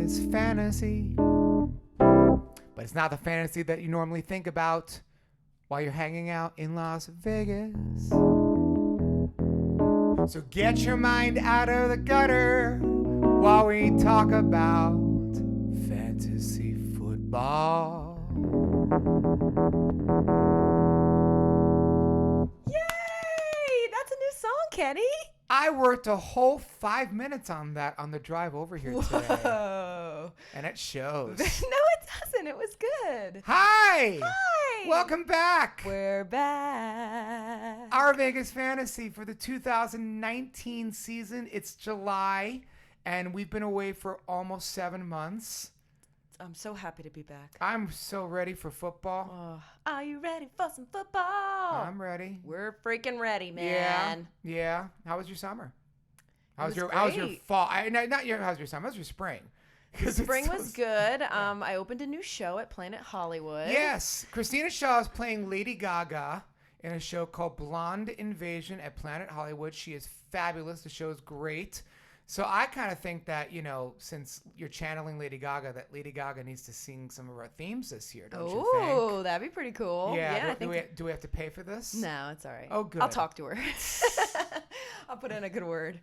Vegas fantasy. But it's not the fantasy that you normally think about while you're hanging out in Las Vegas. So get your mind out of the gutter while we talk about fantasy football. Yay! That's a new song, Kenny. I worked a whole 5 minutes on that on the drive over here today. Whoa. And it shows. No, it doesn't. It was good. Hi! Hi! Welcome back! We're back. Our Vegas Fantasy for the 2019 season. It's July, and we've been away for almost 7 months. I'm so happy to be back. I'm so ready for football. Are you ready for some football? I'm ready. We're freaking ready, man. Yeah. How was your summer? How was your fall? How was your summer? How was your spring? Spring was good. I opened a new show at Planet Hollywood. Yes. Christina Shaw is playing Lady Gaga in a show called Blonde Invasion at Planet Hollywood. She is fabulous. The show is great. So I kind of think that, since you're channeling Lady Gaga, that Lady Gaga needs to sing some of our themes this year, don't you think? Oh, that'd be pretty cool. Yeah. Do we have to pay for this? No, it's all right. Oh, good. I'll talk to her. I'll put in a good word.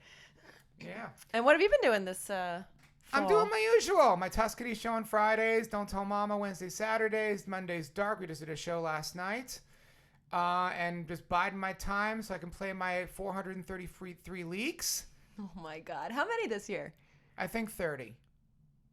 Yeah. And what have you been doing this fall? I'm doing my usual. My Tuscany show on Fridays. Don't Tell Mama Wednesdays, Saturdays. Mondays Dark. We just did a show last night. And just biding my time so I can play my 433 leagues. Oh my God. How many this year? I think 30.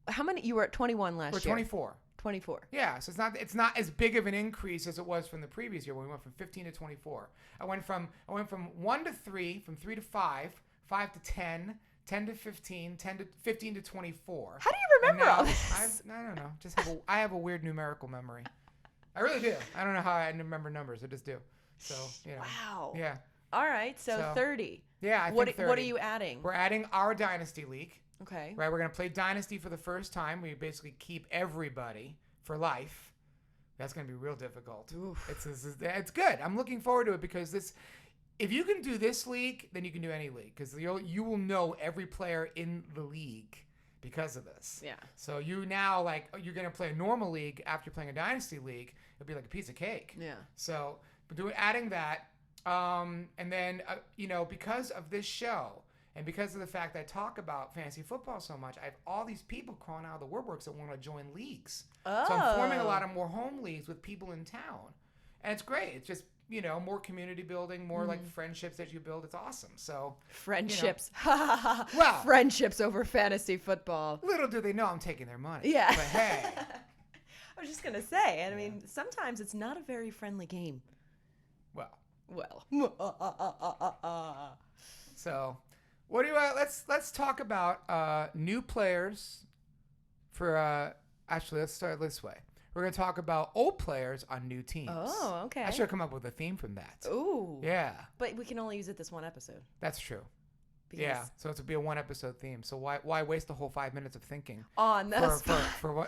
How many? You were at 21 last year. We're 24. 24. Yeah, so it's not as big of an increase as it was from the previous year when we went from 15 to 24. I went from 1 to 3, from 3 to 5, 5 to 10, 10 to 15, 15 to 24. How do you remember all this? I don't know. I have a weird numerical memory. I really do. I don't know how I remember numbers. I just do. So, Wow. Yeah. All right, so 30. Yeah, I think 30. What are you adding? We're adding our Dynasty League. Okay. Right, we're going to play Dynasty for the first time. We basically keep everybody for life. That's going to be real difficult. It's good. I'm looking forward to it because if you can do this league, then you can do any league because you will know every player in the league because of this. Yeah. So you now, you're going to play a normal league after playing a Dynasty league. It'll be like a piece of cake. Yeah. So adding that. And then, because of this show and because of the fact that I talk about fantasy football so much, I have all these people crawling out of the woodworks that want to join leagues. Oh. So I'm forming a lot of more home leagues with people in town. And it's great. It's just, more community building, more like friendships that you build. It's awesome. So friendships. Well, friendships over fantasy football. Little do they know I'm taking their money. Yeah. But hey. I was just going to say, I mean, sometimes it's not a very friendly game. Well. So, what do you? Let's talk about new players. For actually, let's start this way. We're gonna talk about old players on new teams. Oh, okay. I should have come up with a theme from that. Ooh. Yeah. But we can only use it this one episode. That's true. Yeah. So it's to be a one episode theme. So why waste the whole 5 minutes of thinking on the spot?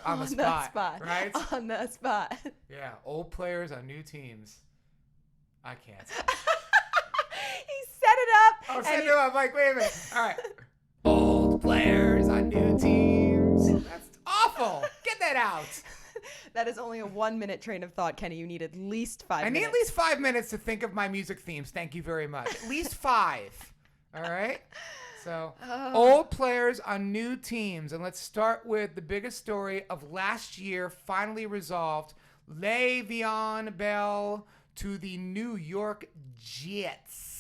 On the spot, right? On the spot. Yeah. Old players on new teams. I can't. He set it up. Oh, set it up. Like, wait a minute. All right. Old players on new teams. That's awful. Get that out. That is only a 1 minute train of thought, Kenny. You need at least 5 minutes. I need at least 5 minutes to think of my music themes. Thank you very much. At least 5. All right? So, old players on new teams. And let's start with the biggest story of last year, finally resolved. Le'Veon Bell to the New York Jets.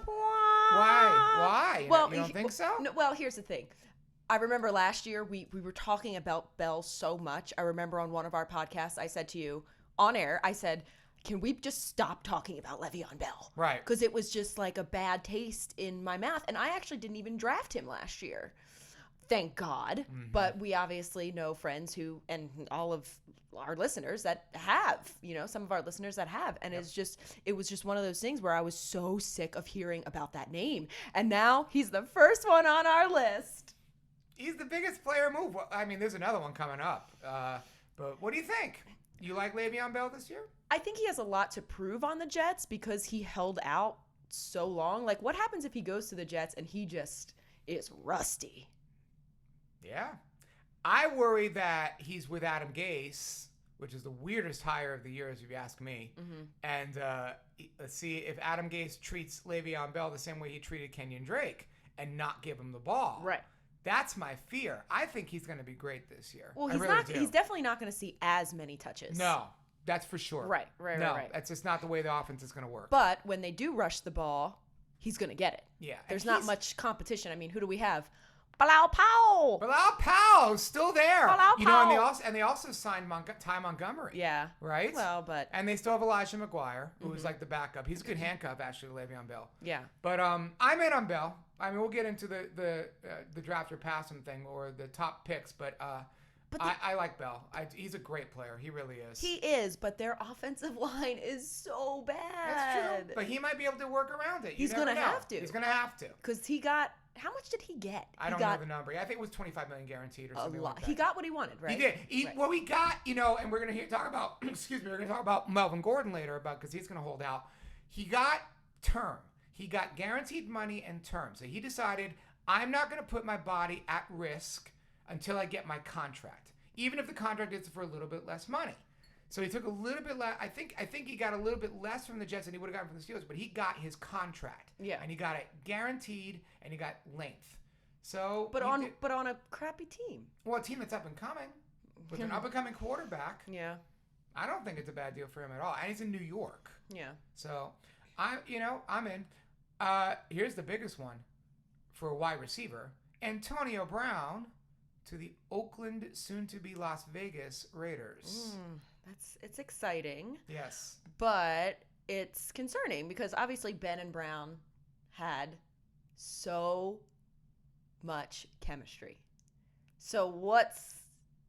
Why? Well, you don't think so? No, well, here's the thing. I remember last year we were talking about Bell so much. I remember on one of our podcasts I said to you on air, I said, can we just stop talking about Le'Veon Bell? Right. Because it was just like a bad taste in my mouth. And I actually didn't even draft him last year. Thank God. Mm-hmm. But we obviously know friends who, and all of our listeners that have, some of our listeners that have. And it was just one of those things where I was so sick of hearing about that name. And now he's the first one on our list. He's the biggest player move. Well, I mean, there's another one coming up. But what do you think? You like Le'Veon Bell this year? I think he has a lot to prove on the Jets because he held out so long. Like, what happens if he goes to the Jets and he just is rusty? Yeah. I worry that he's with Adam Gase, which is the weirdest hire of the year, if you ask me. Mm-hmm. And let's see if Adam Gase treats Le'Veon Bell the same way he treated Kenyon Drake and not give him the ball. Right. That's my fear. I think he's going to be great this year. Well, He's he's definitely not going to see as many touches. No, that's for sure. Right. That's just not the way the offense is going to work. But when they do rush the ball, he's going to get it. Yeah. There's not much competition. I mean, who do we have? Bilal Powell. Bilal Powell's still there. Bilal Powell. And they also signed Ty Montgomery. Yeah. Right? Well, but... And they still have Elijah McGuire, who's like the backup. He's a good handcuff, actually, to Le'Veon Bell. Yeah. But I'm in on Bell. I mean, we'll get into the draft or pass him thing or the top picks, but I like Bell. He's a great player. He really is. He is, but their offensive line is so bad. That's true. But he might be able to work around it. He's going to have to. He's going to have to. Because he got... How much did he get? I don't know the number. I think it was $25 million guaranteed or something like that. He got what he wanted, right? He did. Right. What we got, and we're going to talk about, we're going to talk about Melvin Gordon later because he's going to hold out. He got term. He got guaranteed money and term. So he decided, I'm not going to put my body at risk until I get my contract, even if the contract is for a little bit less money. So he took a little bit less. I think he got a little bit less from the Jets than he would have gotten from the Steelers, but he got his contract. Yeah. And he got it guaranteed, and he got length. So, but on a crappy team. Well, a team that's up and coming with an up and coming quarterback. Yeah. I don't think it's a bad deal for him at all, and he's in New York. Yeah. So, I'm in. Here's the biggest one for a wide receiver: Antonio Brown to the Oakland, soon-to-be Las Vegas Raiders. It's exciting. Yes. But it's concerning because obviously Ben and Brown had so much chemistry. So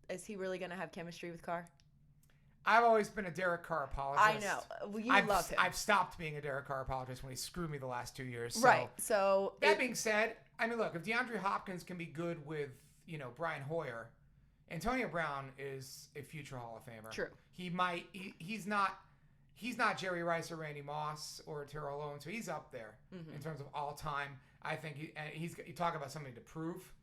is he really going to have chemistry with Carr? I've always been a Derek Carr apologist. I know. Well, you love him. I've stopped being a Derek Carr apologist when he screwed me the last 2 years. So. Right. So that being said, I mean, look, if DeAndre Hopkins can be good with, Brian Hoyer, Antonio Brown is a future Hall of Famer. True. He's not Jerry Rice or Randy Moss or Terrell Owens, so he's up there in terms of all time. I think you talk about something to prove.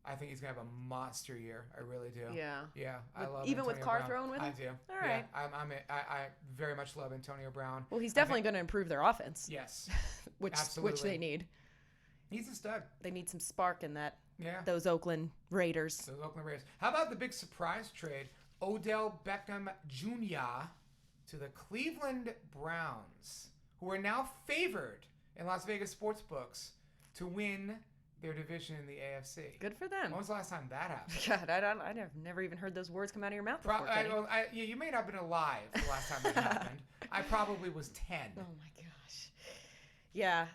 I think he's gonna have a monster year. I really do. Yeah. Yeah. I love even Antonio with Carr Brown. thrown with him. I do. All right. Yeah, I very much love Antonio Brown. Well, he's definitely going to improve their offense. Yes. which they need. He's a stud. They need some spark in that. Yeah. Those Oakland Raiders. How about the big surprise trade? Odell Beckham Jr. to the Cleveland Browns, who are now favored in Las Vegas sports books to win their division in the AFC. Good for them. When was the last time that happened? God, I've never even heard those words come out of your mouth before. You may not have been alive the last time that happened. I probably was 10. Oh my gosh. Yeah.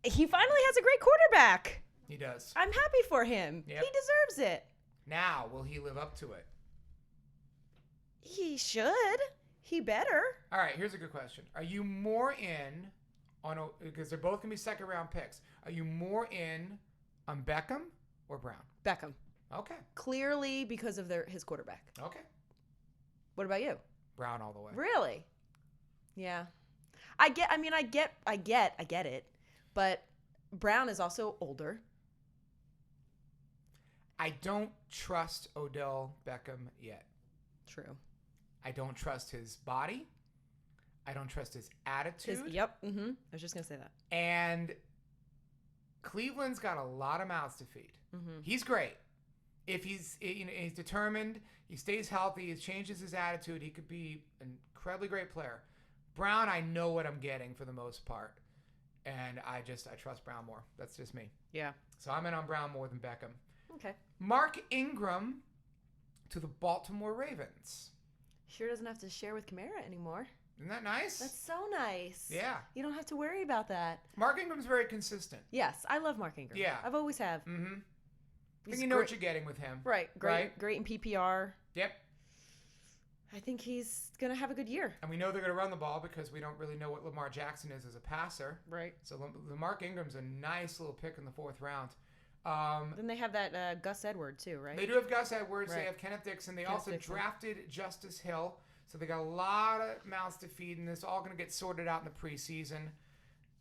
He finally has a great quarterback. He does. I'm happy for him. Yep. He deserves it. Now, will he live up to it? He should. He better. All right, here's a good question. Are you more in on because they're both going to be second round picks. Are you more in on Beckham or Brown? Beckham. Okay. Clearly because of his quarterback. Okay. What about you? Brown all the way. Really? Yeah. I get it. But Brown is also older. I don't trust Odell Beckham yet. True. I don't trust his body. I don't trust his attitude. I was just going to say that. And Cleveland's got a lot of mouths to feed. Mm-hmm. He's great. If he's determined, he stays healthy, he changes his attitude, he could be an incredibly great player. Brown, I know what I'm getting for the most part. And I trust Brown more. That's just me. Yeah. So I'm in on Brown more than Beckham. Okay. Mark Ingram to the Baltimore Ravens. Sure doesn't have to share with Kamara anymore. Isn't that nice? That's so nice. Yeah. You don't have to worry about that. Mark Ingram's very consistent. Yes, I love Mark Ingram. Yeah. I've always have. Mm-hmm. I think you know what you're getting with him. Right. Great in PPR. Yep. I think he's going to have a good year. And we know they're going to run the ball because we don't really know what Lamar Jackson is as a passer. Right. So Mark Ingram's a nice little pick in the fourth round. Then they have that Gus Edwards too, right? They do have Gus Edwards. Right. They have Kenneth Dixon. They also drafted Justice Hill. So they got a lot of mouths to feed, and this all going to get sorted out in the preseason.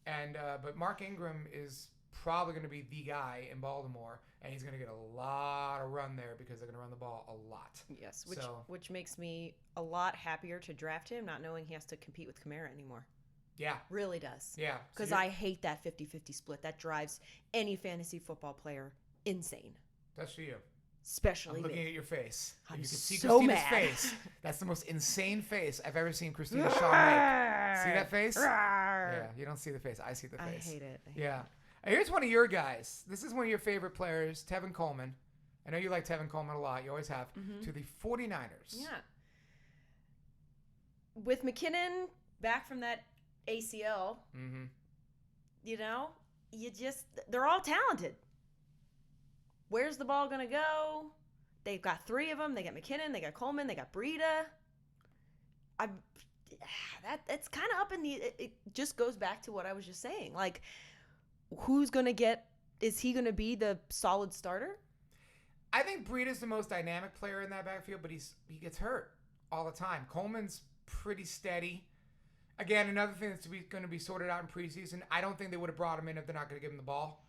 And but Mark Ingram is probably going to be the guy in Baltimore, and he's going to get a lot of run there because they're going to run the ball a lot. Yes, which makes me a lot happier to draft him, not knowing he has to compete with Kamara anymore. Yeah. Really does. Yeah. Because I hate that 50-50 split. That drives any fantasy football player insane. That's for you. Especially I'm looking me. at your face. I'm you can see so Christina's mad. face. That's the most insane face I've ever seen Christina Shaw make. See that face? Yeah, you don't see the face. I see the face. I hate it. Yeah. Here's one of your guys. This is one of your favorite players, Tevin Coleman. I know you like Tevin Coleman a lot. You always have. Mm-hmm. To the 49ers. Yeah. With McKinnon back from that ACL, they're all talented. Where's the ball going to go? They've got 3 of them. They got McKinnon, they got Coleman, they got Breida. That's kind of up in the... It just goes back to what I was just saying. Like, who's going to get... Is he going to be the solid starter? I think Breida's the most dynamic player in that backfield, but he gets hurt all the time. Coleman's pretty steady. Again, another thing that's going to be sorted out in preseason. I don't think they would have brought him in if they're not going to give him the ball.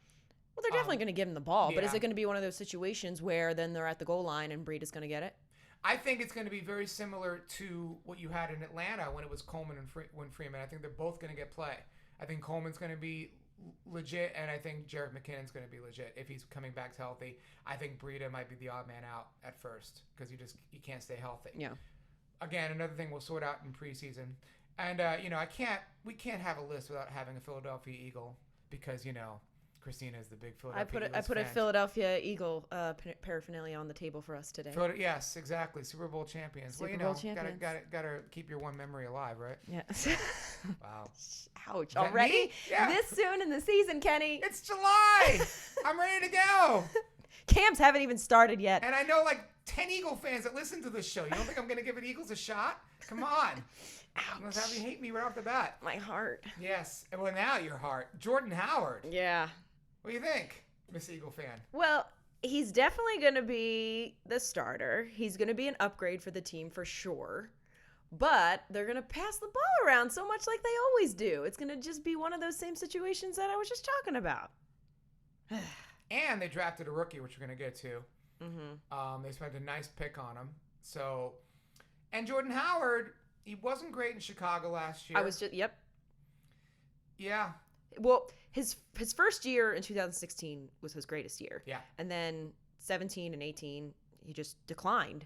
Well, they're definitely going to give him the ball, but is it going to be one of those situations where then they're at the goal line and Breida's going to get it? I think it's going to be very similar to what you had in Atlanta when it was Coleman and Freeman. I think they're both going to get play. I think Coleman's going to be legit, and I think Jerick McKinnon's going to be legit if he's coming back healthy. I think Breida might be the odd man out at first because you can't stay healthy. Yeah. Again, another thing we'll sort out in preseason. And, we can't have a list without having a Philadelphia Eagle because, Christina is the big Philadelphia Eagles I put fan. a Philadelphia Eagle paraphernalia on the table for us today. Yes, exactly. Super Bowl champions. Super Bowl champions. Gotta keep your one memory alive, right? Yeah. Wow. Ouch. Already? Yeah. This soon in the season, Kenny. It's July. I'm ready to go. Camps haven't even started yet. And I know like 10 Eagle fans that listen to this show. You don't think I'm going to give the Eagles a shot? Come on. Ouch. Let's have you hate me right off the bat. My heart. Yes. Well, now your heart. Jordan Howard. Yeah. What do you think, Miss Eagle fan? Well, he's definitely going to be the starter. He's going to be an upgrade for the team for sure. But they're going to pass the ball around so much like they always do. It's going to just be one of those same situations that I was just talking about. And they drafted a rookie, which we're going to get to. Mm-hmm. They spent a nice pick on him. So, and Jordan Howard, he wasn't great in Chicago last year. Yep. Yeah. Well, his first year in 2016 was his greatest year. Yeah. And then 17 and 18, he just declined.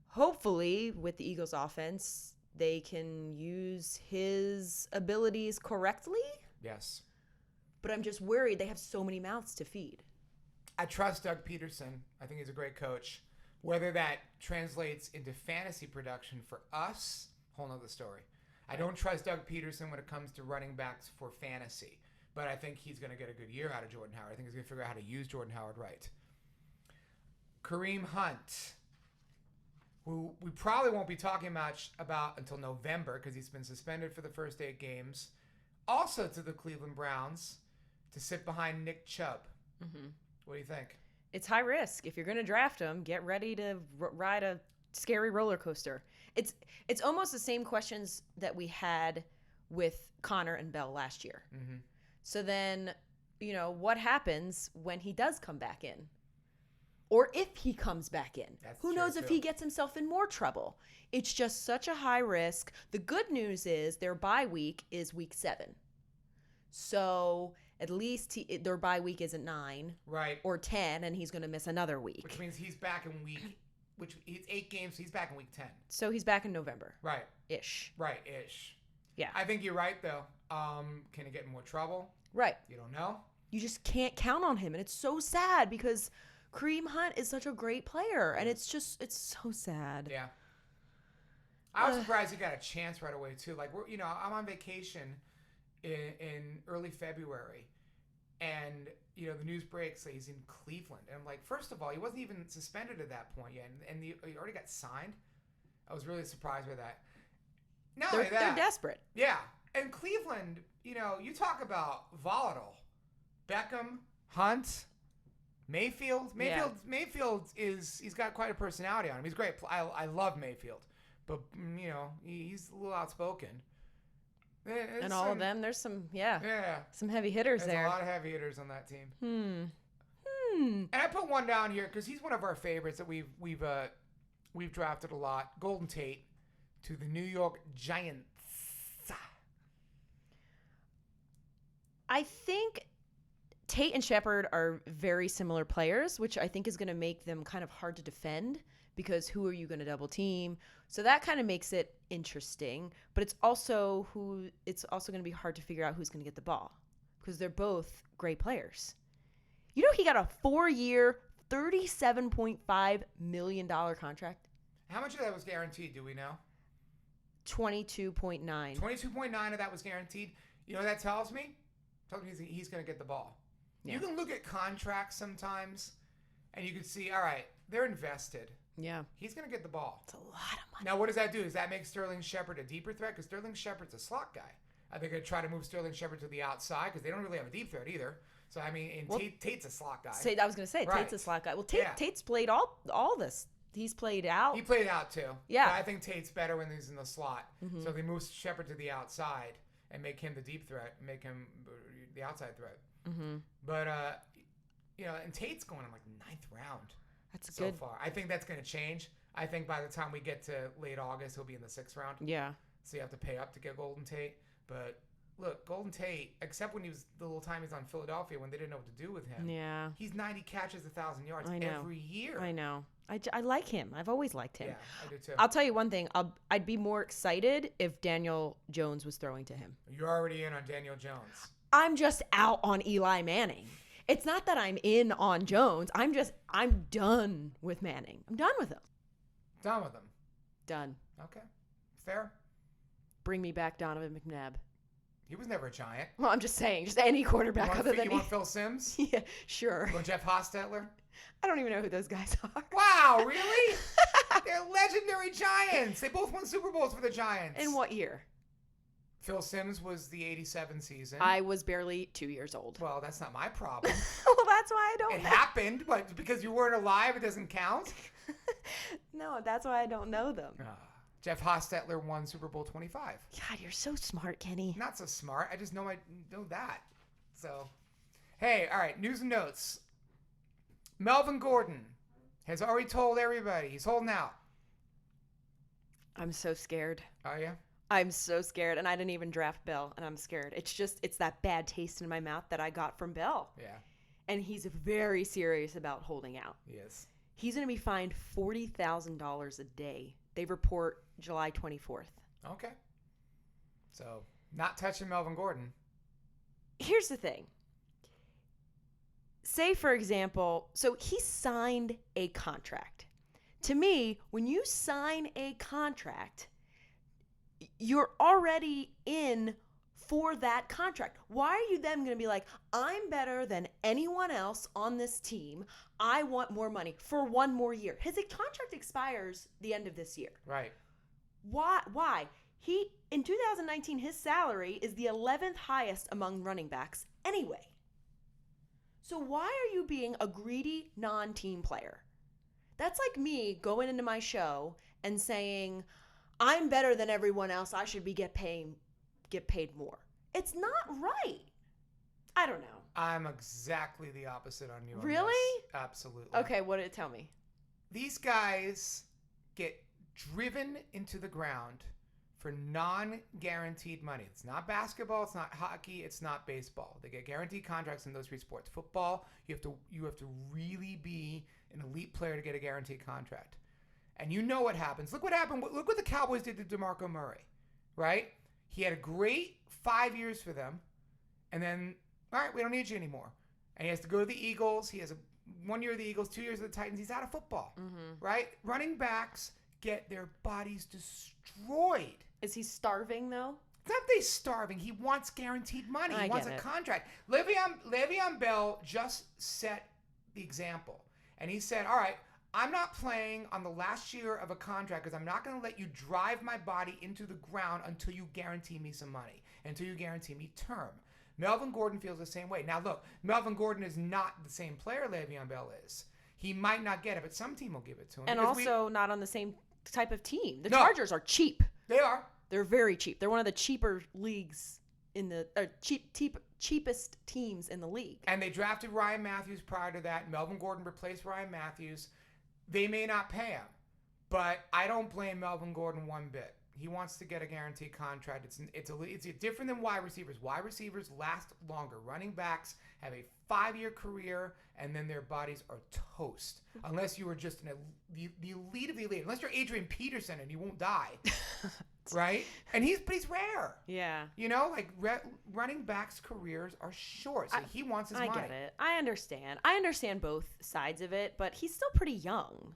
Hopefully, with the Eagles offense, they can use his abilities correctly. Yes. But I'm just worried they have so many mouths to feed. I trust Doug Peterson. I think he's a great coach. Whether that translates into fantasy production for us, whole nother story. I don't trust Doug Peterson when it comes to running backs for fantasy. But I think he's going to get a good year out of Jordan Howard. I think he's going to figure out how to use Jordan Howard right. Kareem Hunt, who we probably won't be talking much about until November because he's been suspended for the first 8 games. Also to the Cleveland Browns to sit behind Nick Chubb. Mm-hmm. What do you think? It's high risk. If you're going to draft him, get ready to ride a scary roller coaster. It's almost the same questions that we had with Connor and Bell last year. Mm-hmm. So then, what happens when he does come back in? Or if he comes back in? Who knows if he gets himself in more trouble? It's just such a high risk. The good news is their bye week is week 7. So at least their bye week isn't 9 or 10, and he's going to miss another week. Which means he's back in he's 8 games, so he's back in week 10. So he's back in November. Right. Ish. Yeah. I think you're right, though. Can he get in more trouble? Right. You don't know. You just can't count on him, and it's so sad because Kareem Hunt is such a great player, and it's so sad. Yeah. I was surprised he got a chance right away, too. Like, I'm on vacation in early February, and, the news breaks that he's in Cleveland. And I'm like, first of all, he wasn't even suspended at that point yet, and he already got signed. I was really surprised by that. They're desperate. Yeah. And Cleveland, you talk about volatile. Beckham, Hunt, Mayfield. Mayfield he's got quite a personality on him. He's great. I love Mayfield. But, he's a little outspoken. And all of them, there's some heavy hitters there's there. a lot of heavy hitters on that team. And I put one down here because he's one of our favorites that we've drafted a lot. Golden Tate to the New York Giants. I think Tate and Shepard are very similar players, which I think is going to make them kind of hard to defend because who are you going to double team? So that kind of makes it interesting, but it's also going to be hard to figure out who's going to get the ball because they're both great players. You know, he got a 4-year, $37.5 million contract. How much of that was guaranteed? Do we know? 22.9. 22.9 of that was guaranteed. You know what that tells me? Tells me he's going to get the ball. Yeah. You can look at contracts sometimes, and you can see, all right, they're invested. Yeah. He's going to get the ball. It's a lot of money. Now, what does that do? Does that make Sterling Shepard a deeper threat? Because Sterling Shepard's a slot guy. Are they going to try to move Sterling Shepard to the outside? Because they don't really have a deep threat either. So, I mean, Tate's a slot guy. I was going to say, right. Tate's a slot guy. Well, Tate's played all this. He's played out. He played out, too. Yeah. But I think Tate's better when he's in the slot. Mm-hmm. So they move Shepard to the outside and make him the deep threat, make him the outside threat. Mm-hmm. But, and Tate's going in like 9th round. That's so good. far. I think that's going to change. I think by the time we get to late August, he'll be in the 6th round. Yeah. So you have to pay up to get Golden Tate. But look, Golden Tate, except when he was the little time he's on Philadelphia when they didn't know what to do with him. Yeah. He's 90 catches, 1,000 yards every year. I know. I like him. I've always liked him. Yeah, I do too. I'll tell you one thing. I'd be more excited if Daniel Jones was throwing to him. You're already in on Daniel Jones. I'm just out on Eli Manning. It's not that I'm in on Jones. I'm done with Manning. I'm done with him. Done with him. Done. Okay. Fair. Bring me back Donovan McNabb. He was never a Giant. Well, I'm just saying, just any quarterback other than you want Phil Simms? Yeah, sure. You want Jeff Hostetler? I don't even know who those guys are. Wow, really? They're legendary Giants. They both won Super Bowls for the Giants. In what year? Phil Simms was the 87 season. I was barely 2 years old. Well, that's not my problem. Well, that's why I don't know. It happened, but because you weren't alive, it doesn't count? No, that's why I don't know them. Jeff Hostetler won Super Bowl 25. God, you're so smart, Kenny. Not so smart. I just know that. So, hey, all right, news and notes. Melvin Gordon has already told everybody he's holding out. I'm so scared. Are you? I'm so scared, and I didn't even draft Bell, and I'm scared. It's that bad taste in my mouth that I got from Bell. Yeah. And he's very serious about holding out. Yes. He's going to be fined $40,000 a day. They report July 24th. Okay. So, not touching Melvin Gordon. Here's the thing. Say, for example, so he signed a contract. To me, when you sign a contract, you're already in for that contract. Why are you then going to be like, I'm better than anyone else on this team. I want more money for one more year. His contract expires the end of this year. Right. Why? In 2019, his salary is the 11th highest among running backs anyway. So why are you being a greedy non-team player? That's like me going into my show and saying, I'm better than everyone else. I should get paid more. It's not right. I don't know. I'm exactly the opposite on you. Really? On this. Absolutely. Okay, what did it tell me? These guys get driven into the ground for non-guaranteed money. It's not basketball, it's not hockey, it's not baseball. They get guaranteed contracts in those three sports. Football, you have to really be an elite player to get a guaranteed contract. And you know what happens. Look what happened. Look what the Cowboys did to DeMarco Murray, right? He had a great 5 years for them, and then, all right, we don't need you anymore. And he has to go to the Eagles. He has 1 year of the Eagles, 2 years of the Titans. He's out of football, right? Running backs get their bodies destroyed. Is he starving, though? It's not that he's starving. He wants guaranteed money. He wants a contract. Le'Veon Bell just set the example. And he said, all right, I'm not playing on the last year of a contract because I'm not going to let you drive my body into the ground until you guarantee me some money, until you guarantee me term. Melvin Gordon feels the same way. Now, look, Melvin Gordon is not the same player Le'Veon Bell is. He might not get it, but some team will give it to him. And also not on the same type of team. The Chargers are cheap. They are. They're very cheap. They're one of the cheaper leagues in the cheapest teams in the league. And they drafted Ryan Matthews prior to that. Melvin Gordon replaced Ryan Matthews. They may not pay him, but I don't blame Melvin Gordon one bit. He wants to get a guaranteed contract. It's different than wide receivers. Wide receivers last longer. Running backs have a 5-year career, and then their bodies are toast. Unless you were just the elite of the elite. Unless you're Adrian Peterson and you won't die. Right? And he's rare. Yeah. You know, like running backs' careers are short, so he wants his money. I get it. I understand. I understand both sides of it, but he's still pretty young.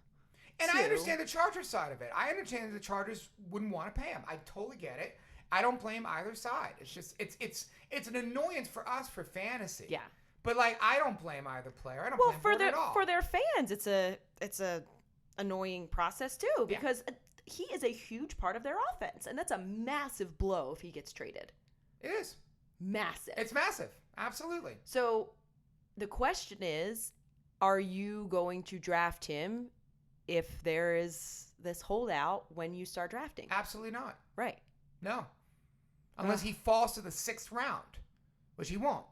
And I understand the Chargers side of it. I understand the Chargers wouldn't want to pay him. I totally get it. I don't blame either side. It's just it's an annoyance for us for fantasy. Yeah. But like I don't blame either player. I don't blame Gordon at all. For their fans, it's a annoying process too because he is a huge part of their offense, and that's a massive blow if he gets traded. It is massive. It's massive. Absolutely. So the question is, are you going to draft him if there is this holdout when you start drafting? Absolutely not. Right. No. Unless he falls to the 6th round, which he won't.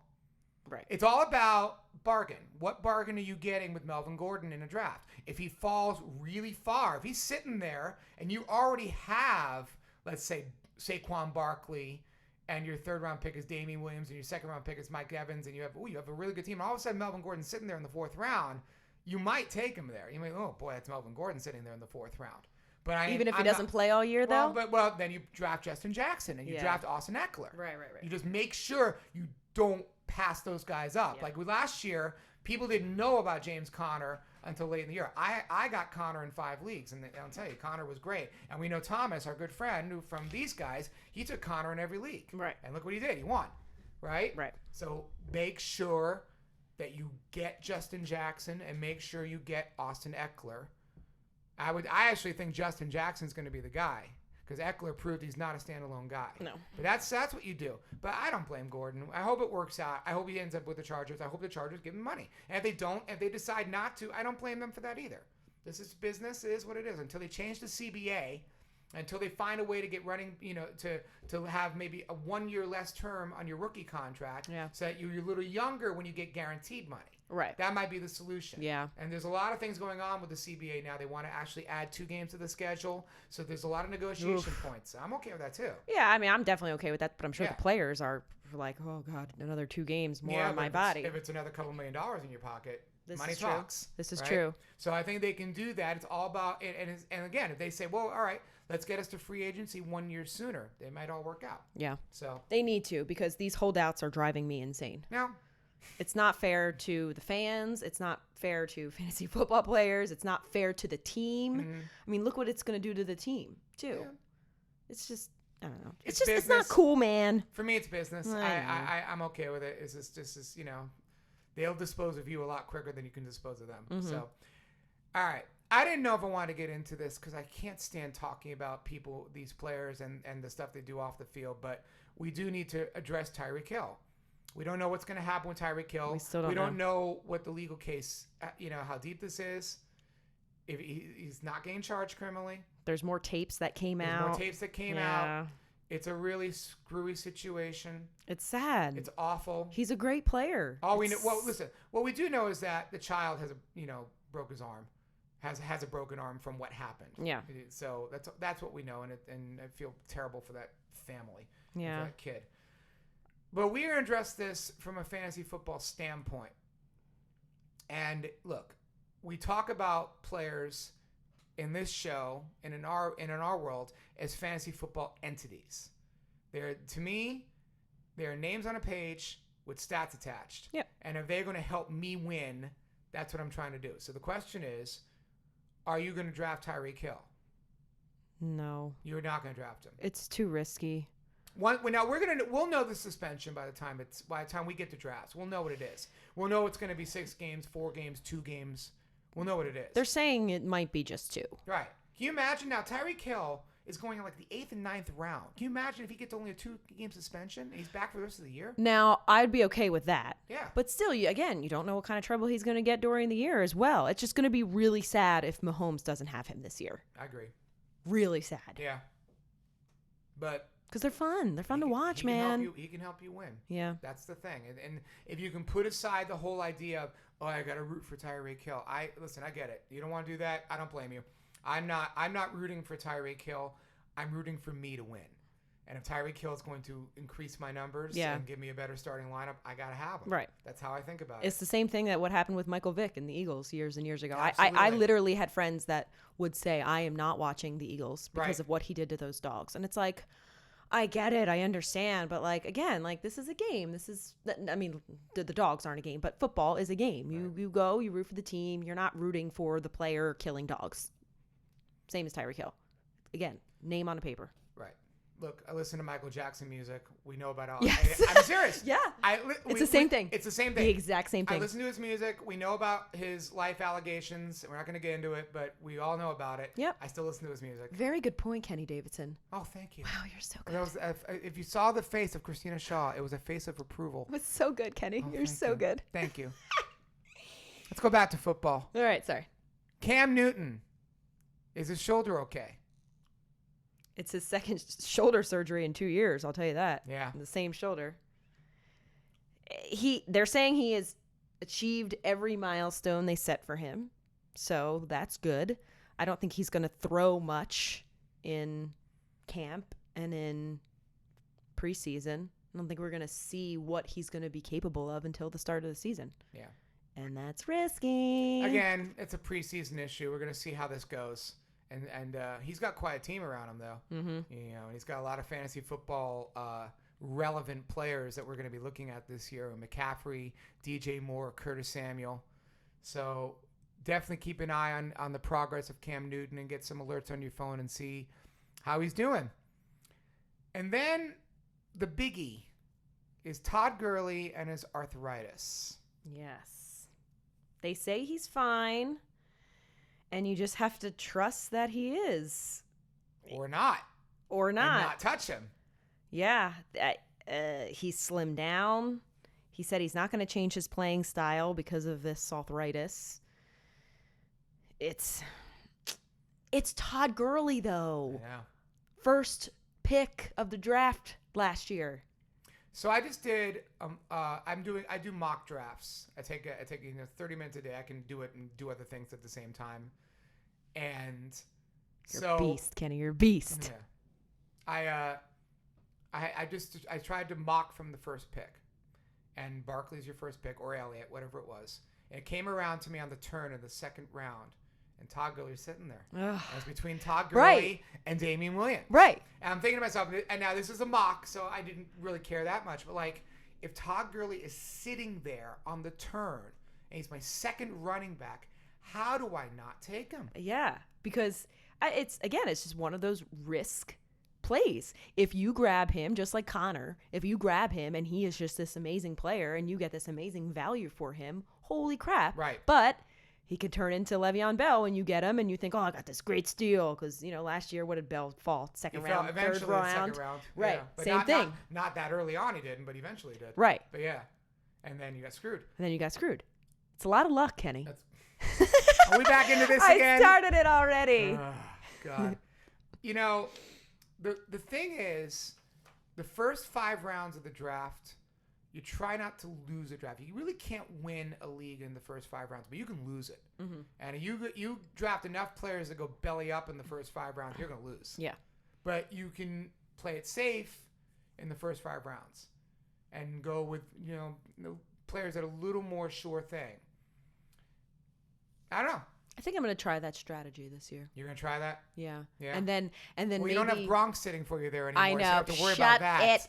Right. It's all about bargain. What bargain are you getting with Melvin Gordon in a draft? If he falls really far, if he's sitting there and you already have, let's say, Saquon Barkley, and your 3rd round pick is Damian Williams, and your 2nd round pick is Mike Evans, and you have a really good team, and all of a sudden Melvin Gordon's sitting there in the 4th round, you might take him there. You might, oh boy, that's Melvin Gordon sitting there in the 4th round. But even if he doesn't play all year, though? Well, then you draft Justin Jackson and you draft Austin Eckler. Right. You just make sure you don't pass those guys up. Yeah. Like with last year, people didn't know about James Conner until late in the year. I got Conner in 5 leagues, and I'll tell you, Conner was great. And we know Thomas, our good friend, who from these guys, he took Conner in every league. Right. And look what he did. He won. Right? Right. So make sure that you get Justin Jackson and make sure you get Austin Eckler. I actually think Justin Jackson's going to be the guy because Eckler proved he's not a standalone guy. No. But that's what you do. But I don't blame Gordon. I hope it works out. I hope he ends up with the Chargers. I hope the Chargers give him money. And if they decide not to, I don't blame them for that either. This is business. It is what it is. Until they change the CBA, until they find a way to get running, to have maybe a 1 year less term on your rookie contract, so that you're a little younger when you get guaranteed money. Right. That might be the solution. Yeah. And there's a lot of things going on with the CBA now. They want to actually add 2 games to the schedule, so there's a lot of negotiation points. I'm okay with that too. Yeah, I mean, I'm definitely okay with that, but I'm sure the players are like, oh God, another 2 games more on my body. If it's another couple $1 million in your pocket, money true. talks. This is right? true. So I think they can do that. It's all about and again, if they say, well, all right, let's get us to free agency 1 year sooner, they might all work out. Yeah. So they need to, because these holdouts are driving me insane. Now, it's not fair to the fans. It's not fair to fantasy football players. It's not fair to the team. Mm-hmm. I mean, look what it's going to do to the team too. Yeah. It's just, I don't know. It's not cool, man. For me, it's business. I'm okay with it. It's just they'll dispose of you a lot quicker than you can dispose of them. Mm-hmm. So, all right. I didn't know if I wanted to get into this because I can't stand talking about these players and the stuff they do off the field, but we do need to address Tyreek Hill. We don't know what's going to happen with Tyreek Hill. We still don't We don't know what the legal case, how deep this is. If he's not getting charged criminally. There's more tapes that came out. There's more tapes that came out. It's a really screwy situation. It's sad. It's awful. He's a great player. We know. Well, listen. What we do know is that the child has broke his arm, has a broken arm from what happened. Yeah. So that's what we know, and I feel terrible for that family. Yeah. For that kid. But we're going to address this from a fantasy football standpoint. And look, we talk about players in this show and in our world as fantasy football entities. To me, they're names on a page with stats attached. Yep. And if they're going to help me win, that's what I'm trying to do. So the question is, are you going to draft Tyreek Hill? No. You're not going to draft him. It's too risky. We'll know the suspension by the time we get to drafts. We'll know what it is. We'll know it's going to be 6 games, 4 games, 2 games. We'll know what it is. They're saying it might be just 2. Right. Can you imagine now? Tyreek Hill is going in like the 8th and 9th round. Can you imagine if he gets only a 2-game suspension and he's back for the rest of the year? Now, I'd be okay with that. Yeah. But still, you don't know what kind of trouble he's going to get during the year as well. It's just going to be really sad if Mahomes doesn't have him this year. I agree. Really sad. Yeah. But because they're fun. They're fun to watch, man. He can help you win. Yeah. That's the thing. And if you can put aside the whole idea of, oh, I got to root for Tyreek Hill. Listen, I get it. You don't want to do that. I don't blame you. I'm not rooting for Tyreek Hill. I'm rooting for me to win. And if Tyreek Hill is going to increase my numbers and give me a better starting lineup, I got to have him. Right. That's how I think about it. It's the same thing that what happened with Michael Vick and the Eagles years and years ago. Absolutely. I literally had friends that would say, I am not watching the Eagles because of what he did to those dogs. And it's like, I get it. I understand. But like, again, like this is a game. The dogs aren't a game, but football is a game. You go, you root for the team. You're not rooting for the player killing dogs. Same as Tyreek Hill. Again, name on a paper. Right. Look, I listen to Michael Jackson music. We know about all. Yes. I'm serious. Yeah. It's the same thing. It's the same thing. The exact same thing. I listen to his music. We know about his life allegations. We're not going to get into it, but we all know about it. Yep. I still listen to his music. Very good point, Kenny Davidsen. Oh, thank you. Wow, you're so good. If you saw the face of Christina Shaw, it was a face of approval. It was so good, Kenny. You're so good. Thank you. Let's go back to football. All right, sorry. Cam Newton. Is his shoulder okay? It's his second shoulder surgery in 2 years, I'll tell you that. Yeah. The same shoulder. They're saying he has achieved every milestone they set for him. So that's good. I don't think he's going to throw in camp and in preseason. I don't think we're going to see what he's going to be capable of until the start of the season. Yeah. And that's risky. Again, it's a preseason issue. We're going to see how this goes. And he's got quite a team around him, though. Mm-hmm. You know, and he's got a lot of fantasy football relevant players that we're going to be looking at this year. McCaffrey, DJ Moore, Curtis Samuel. So definitely keep an eye on the progress of Cam Newton and get some alerts on your phone and see how he's doing. And then the biggie is Todd Gurley and his arthritis. Yes. They say he's fine. And you just have to trust that he is. Or not. And not touch him. Yeah. He's slimmed down. He said he's not going to change his playing style because of this arthritis. It's Todd Gurley, though. Yeah. First pick of the draft last year. So I just did. I do mock drafts. I take 30 minutes a day. I can do it and do other things at the same time. And you're a beast, Kenny. You're a beast. Yeah. I tried to mock from the first pick, and Barkley's your first pick or Elliott, whatever it was. And it came around to me on the turn of the second round. And Todd Gurley's sitting there. It was between Todd Gurley and Damian Williams. Right. And I'm thinking to myself, and now this is a mock, so I didn't really care that much. But, like, if Todd Gurley is sitting there on the turn, and he's my second running back, how do I not take him? Yeah, because it's just one of those risk plays. If you grab him, just like Connor, if you grab him and he is just this amazing player and you get this amazing value for him, holy crap. Right. But he could turn into Le'Veon Bell and you get him and you think, oh, I got this great steal. Because, last year, what did Bell fall? Second round, third round? Second round. Right. Yeah. But Same thing. Not that early on he didn't, but eventually did. Right. But yeah. And then you got screwed. It's a lot of luck, Kenny. Are we back into this again? I started it already. Oh, God. The thing is, the first 5 rounds of the draft, you try not to lose a draft. You really can't win a league in the first 5 rounds, but you can lose it. Mm-hmm. And you draft enough players that go belly up in the first 5 rounds, you're going to lose. Yeah. But you can play it safe in the first 5 rounds and go with, players that are a little more sure thing. I don't know. I think I'm going to try that strategy this year. You're going to try that? Yeah. Yeah. And then well, maybe... you don't have Gronk sitting for you there anymore. I know. So you don't have to worry about that.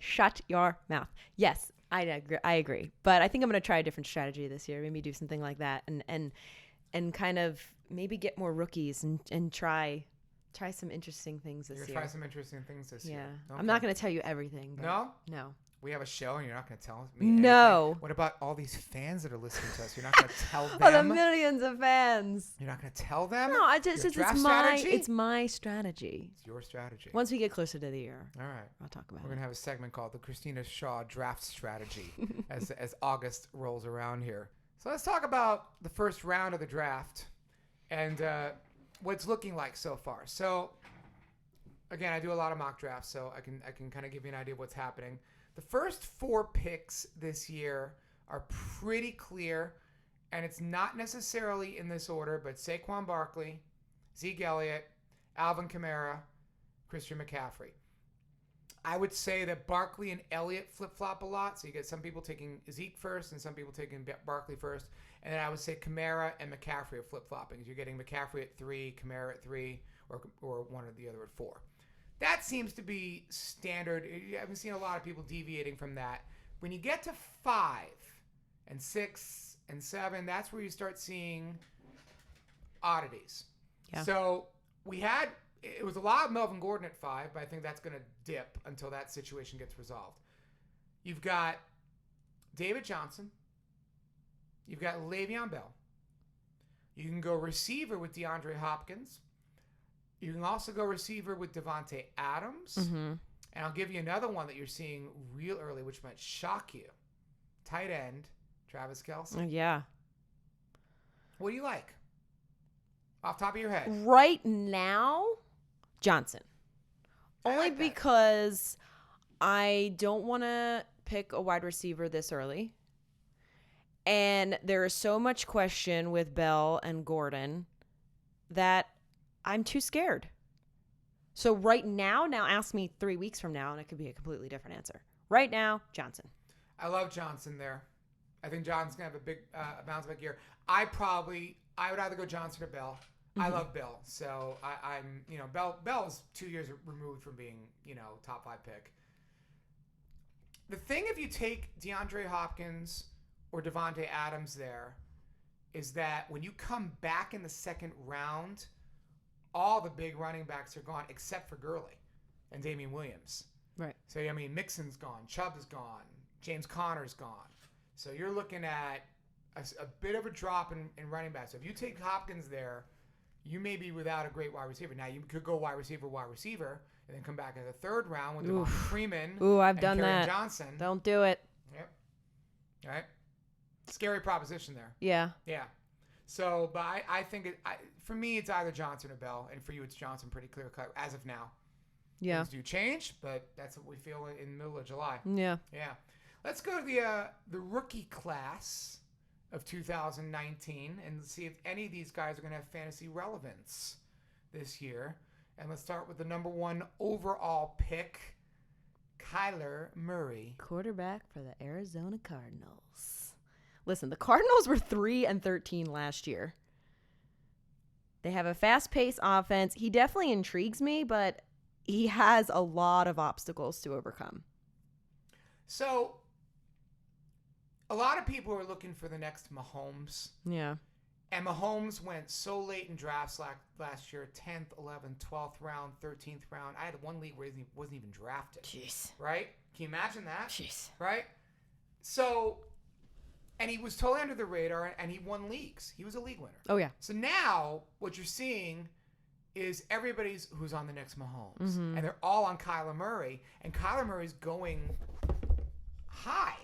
Shut your mouth. Yes, I agree. But I think I'm going to try a different strategy this year. Maybe do something like that and kind of maybe get more rookies and try some interesting things this year. Try some interesting things this year. Yeah. Okay. I'm not going to tell you everything. But No? We have a show and you're not going to tell me No. anything? What about all these fans that are listening to us? You're not going to tell them? Oh, the millions of fans. You're not going to tell them? No, it's my strategy. It's your strategy. Once we get closer to the year. All right. I'll talk about it. We're going to have a segment called the Christina Shaw Draft Strategy as August rolls around here. So let's talk about the first round of the draft and what it's looking like so far. So again, I do a lot of mock drafts, so I can kind of give you an idea of what's happening. The first 4 picks this year are pretty clear, and it's not necessarily in this order, but Saquon Barkley, Zeke Elliott, Alvin Kamara, Christian McCaffrey. I would say that Barkley and Elliott flip-flop a lot, so you get some people taking Zeke first and some people taking Barkley first, and then I would say Kamara and McCaffrey are flip-flopping. You're getting McCaffrey at 3, Kamara at 3, or one or the other at 4. That seems to be standard. I haven't seen a lot of people deviating from that. When you get to 5 and 6 and 7, that's where you start seeing oddities. Yeah. So it was a lot of Melvin Gordon at 5, but I think that's going to dip until that situation gets resolved. You've got David Johnson. You've got Le'Veon Bell. You can go receiver with DeAndre Hopkins. You can also go receiver with Devontae Adams. Mm-hmm. And I'll give you another one that you're seeing real early, which might shock you. Tight end, Travis Kelce. Yeah. What do you like? Off top of your head. Right now, Johnson. Only because I don't want to pick a wide receiver this early. And there is so much question with Bell and Gordon that I'm too scared. So right now ask me 3 weeks from now, and it could be a completely different answer. Right now, Johnson. I love Johnson there. I think Johnson's going to have a big bounce back year. I would either go Johnson or Bell. Mm-hmm. I love Bell. So I'm Bell is 2 years removed from being, top 5 pick. The thing, if you take DeAndre Hopkins or Devontae Adams there, is that when you come back in the second round, all the big running backs are gone except for Gurley and Damian Williams. Right. So, Mixon's gone. Chubb is gone. James Conner's gone. So you're looking at a bit of a drop in running backs. So if you take Hopkins there, you may be without a great wide receiver. Now, you could go wide receiver, and then come back in the third round with Devonta Freeman. I've done that. Johnson. Don't do it. Yep. All right. Scary proposition there. Yeah. Yeah. So, but I think for me, it's either Johnson or Bell, and for you, it's Johnson, pretty clear cut as of now. Yeah. Things do change, but that's what we feel in the middle of July. Yeah. Yeah. Let's go to the rookie class of 2019 and see if any of these guys are going to have fantasy relevance this year. And let's start with the number 1 overall pick, Kyler Murray. Quarterback for the Arizona Cardinals. Listen, the Cardinals were 3-13 last year. They have a fast-paced offense. He definitely intrigues me, but he has a lot of obstacles to overcome. So, a lot of people are looking for the next Mahomes. Yeah. And Mahomes went so late in drafts last year, 10th, 11th, 12th round, 13th round. I had one league where he wasn't even drafted. Jeez. Right? Can you imagine that? Jeez. Right? So, and he was totally under the radar, and he won leagues. He was a league winner. Oh, yeah. So now what you're seeing is everybody's who's on the next Mahomes. Mm-hmm. And they're all on Kyler Murray. And Kyler Murray's going high.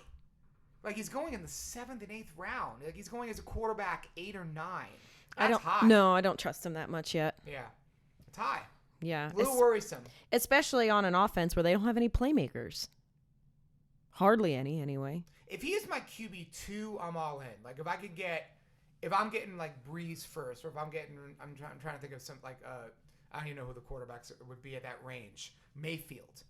Like, he's going in the 7th and 8th round. Like, he's going as a quarterback 8 or 9. That's high. No, I don't trust him that much yet. Yeah. It's high. Yeah. A little worrisome. Especially on an offense where they don't have any playmakers. Hardly any, anyway. If he is my QB2, I'm all in. Like, if I'm getting, like, Breeze first, or if I'm trying to think of some, like, I don't even know who the quarterbacks would be at that range. Mayfield.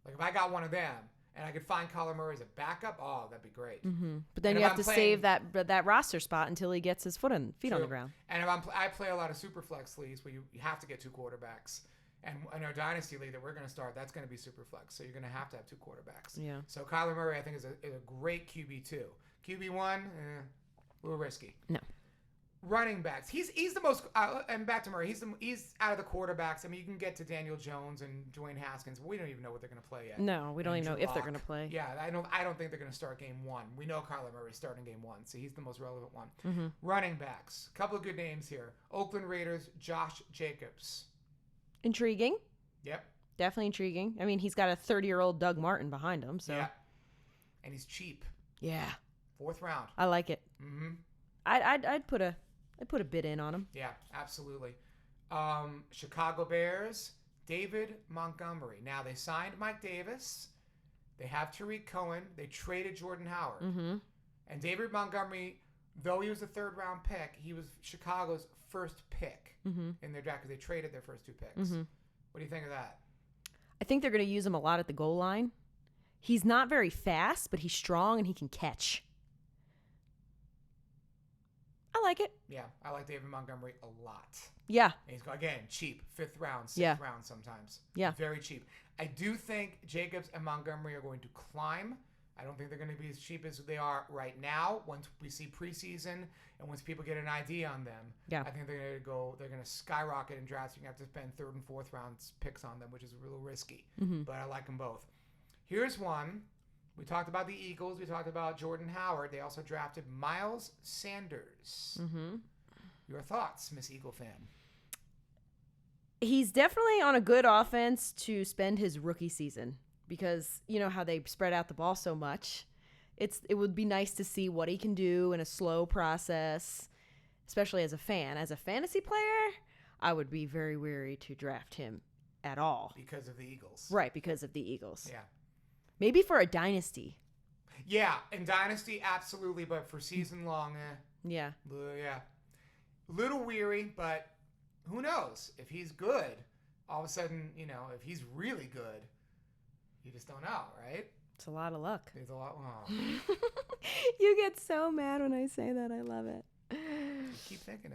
Like, if I got one of them, and I could find Kyler Murray as a backup, that'd be great. Mm-hmm. But then you have to save that roster spot until he gets his feet on the ground. And if I play a lot of super flex leagues where you have to get 2 quarterbacks. And in our dynasty league that we're going to start, that's going to be super flex. So you're going to have 2 quarterbacks. Yeah. So Kyler Murray, I think, is a great QB2. QB1, a little risky. No. Running backs. He's the most, and back to Murray, he's out of the quarterbacks. I mean, you can get to Daniel Jones and Dwayne Haskins. But we don't even know what they're going to play yet. No, we don't even know if they're going to play. Yeah, I don't think they're going to start game 1. We know Kyler Murray's starting game 1, so he's the most relevant one. Mm-hmm. Running backs. A couple of good names here. Oakland Raiders, Josh Jacobs. Intriguing. Yep. Definitely intriguing. I mean, he's got a 30-year-old Doug Martin behind him, so. Yeah. And he's cheap. Yeah. 4th round. I like it. Mm-hmm. I'd put a bid in on him. Yeah, absolutely. Chicago Bears, David Montgomery. Now, they signed Mike Davis. They have Tariq Cohen. They traded Jordan Howard. Mm-hmm. And David Montgomery, though he was a third-round pick, he was Chicago's first pick in their draft because they traded their first 2 picks. What do you think of that? I think they're going to use him a lot at the goal line. He's not very fast, but he's strong and he can catch. I like it. Yeah, I like David Montgomery a lot. Yeah. And he's, again, cheap. 5th round, 6th round sometimes. Yeah. Very cheap. I do think Jacobs and Montgomery are going to climb. I don't think they're going to be as cheap as they are right now. Once we see preseason and once people get an idea on them, I think they're going to skyrocket in drafts. You're going to have to spend 3rd and 4th round picks on them, which is a little risky. But I like them both. Here's one. We talked about the Eagles. We talked about Jordan Howard. They also drafted Miles Sanders. Your thoughts, Miss Eagle fan? He's definitely on a good offense to spend his rookie season because you know how they spread out the ball so much. It would be nice to see what he can do in a slow process, especially as a fan. As a fantasy player, I would be very wary to draft him at all. Because of the Eagles. Right, because of the Eagles. Yeah. Maybe for a dynasty. Yeah, in dynasty, absolutely, but for season long, Yeah. Yeah. Little weary, but who knows? If he's good, all of a sudden, if he's really good, you just don't know, right? It's a lot of luck. There's a lot. Oh. You get so mad when I say that. I love it. You keep thinking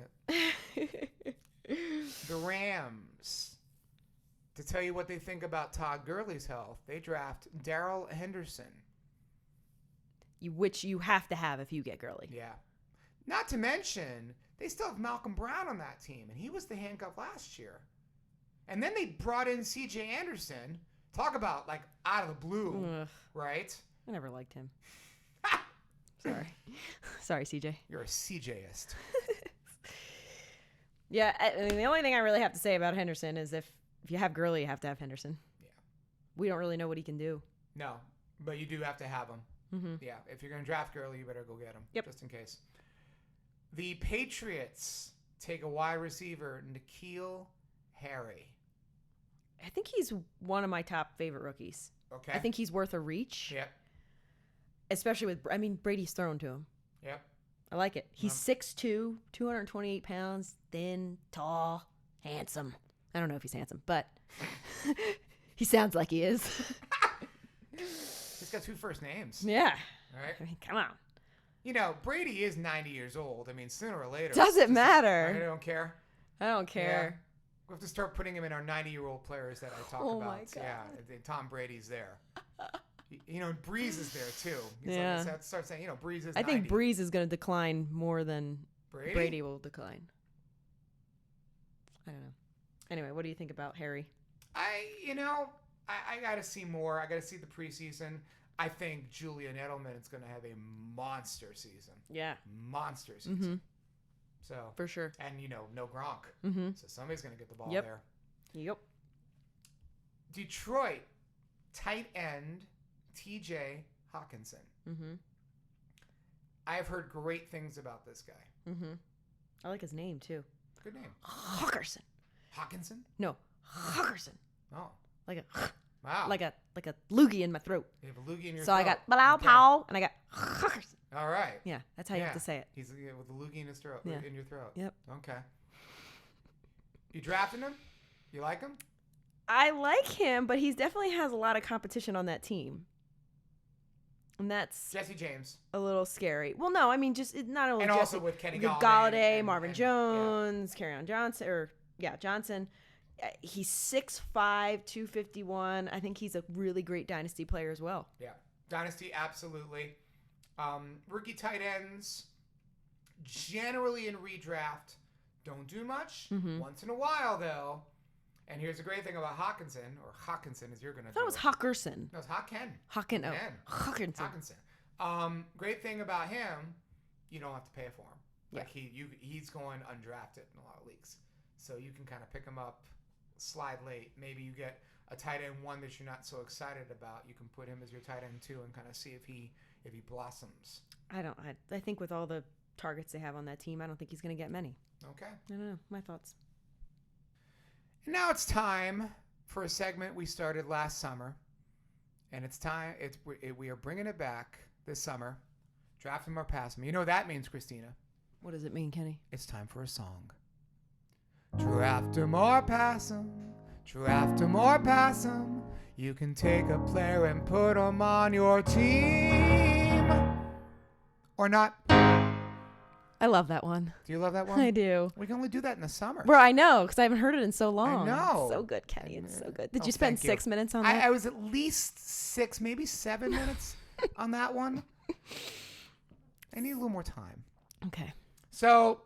it. The Rams. To tell you what they think about Todd Gurley's health, they draft Darrell Henderson. Which you have to have if you get Gurley. Yeah. Not to mention, they still have Malcolm Brown on that team, and he was the handcuff last year. And then they brought in C.J. Anderson. Talk about, out of the blue, right? I never liked him. Sorry. Sorry, CJ. You're a CJist. Yeah, I mean, the only thing I really have to say about Henderson is if you have Gurley, you have to have Henderson. Yeah. We don't really know what he can do. No, but you do have to have him. Yeah, if you're going to draft Gurley, you better go get him. Yep. Just in case. The Patriots take a wide receiver, N'Keal Harry. I think he's one of my top favorite rookies. Okay. I think he's worth a reach. Yep. Especially Brady's thrown to him. Yep. I like it. He's 6'2", 228 pounds, thin, tall, handsome. I don't know if he's handsome, but he sounds like he is. He's got 2 first names. Yeah. All right. I mean, come on. Brady is 90 years old. I mean, sooner or later. Doesn't matter. I don't care. I don't care. Yeah. We'll have to start putting him in our 90-year-old players that I talk about. My God. Yeah, Tom Brady's there. Breeze is there too. Yeah. Start saying, Breeze is 90. I think Breeze is going to decline more than Brady will decline. I don't know. Anyway, what do you think about Harry? I got to see more. I got to see the preseason. I think Julian Edelman is going to have a monster season. Yeah. Monster season. So for sure. And no Gronk. So somebody's going to get the ball there. Yep. Detroit tight end TJ Hawkinson. I've heard great things about this guy. I like his name too. Good name. Hawkinson. Hawkinson? No, Hawkinson. Oh. Like a wow. Like a loogie in my throat. You have a loogie in your so throat. I got Blau Pow and I got Hawkinson. All right. Yeah, that's how you have to say it. He's with a loogie in his throat. Yeah. In your throat. Yep. Okay. You drafting him? You like him? I like him, but he definitely has a lot of competition on that team. And that's Jesse James. a little scary. Well, no, I mean, just not only and Jesse, also with Kenny Galladay, Marvin Jones, Kerryon Johnson, Johnson. He's 6'5", 251. I think he's a really great dynasty player as well. Yeah, dynasty, absolutely. Rookie tight ends, generally in redraft, don't do much. Once in a while, though. And here's the great thing about Hawkinson, or Hawkinson as you're going to do. That was Hawkerson. No, it's Hawken. Hawkinson. Great thing about him, you don't have to pay for him. Yeah. He's going undrafted in a lot of leagues. So you can kind of pick him up, slide late. Maybe you get a tight end 1 that you're not so excited about. You can put him as your tight end 2 and kind of see if he blossoms. I think with all the targets they have on that team, I don't think he's going to get many. Okay. I don't know. My thoughts. And now it's time for a segment we started last summer, and it's time. We are bringing it back this summer. Draft 'em or pass 'em. You know what that means, Christina? What does it mean, Kenny? It's time for a song. Draft 'em or pass 'em. Draft 'em or pass 'em. You can take a player and put 'em on your team. Or not. I love that one. Do you love that one? I do. We can only do that in the summer. Bro, I know, because I haven't heard it in so long. I know. It's so good, Kenny. It's so good. Did Oh, you spend thank you. 6 minutes on that? I was at least 6, maybe 7 minutes on that one. I need a little more time. Okay. So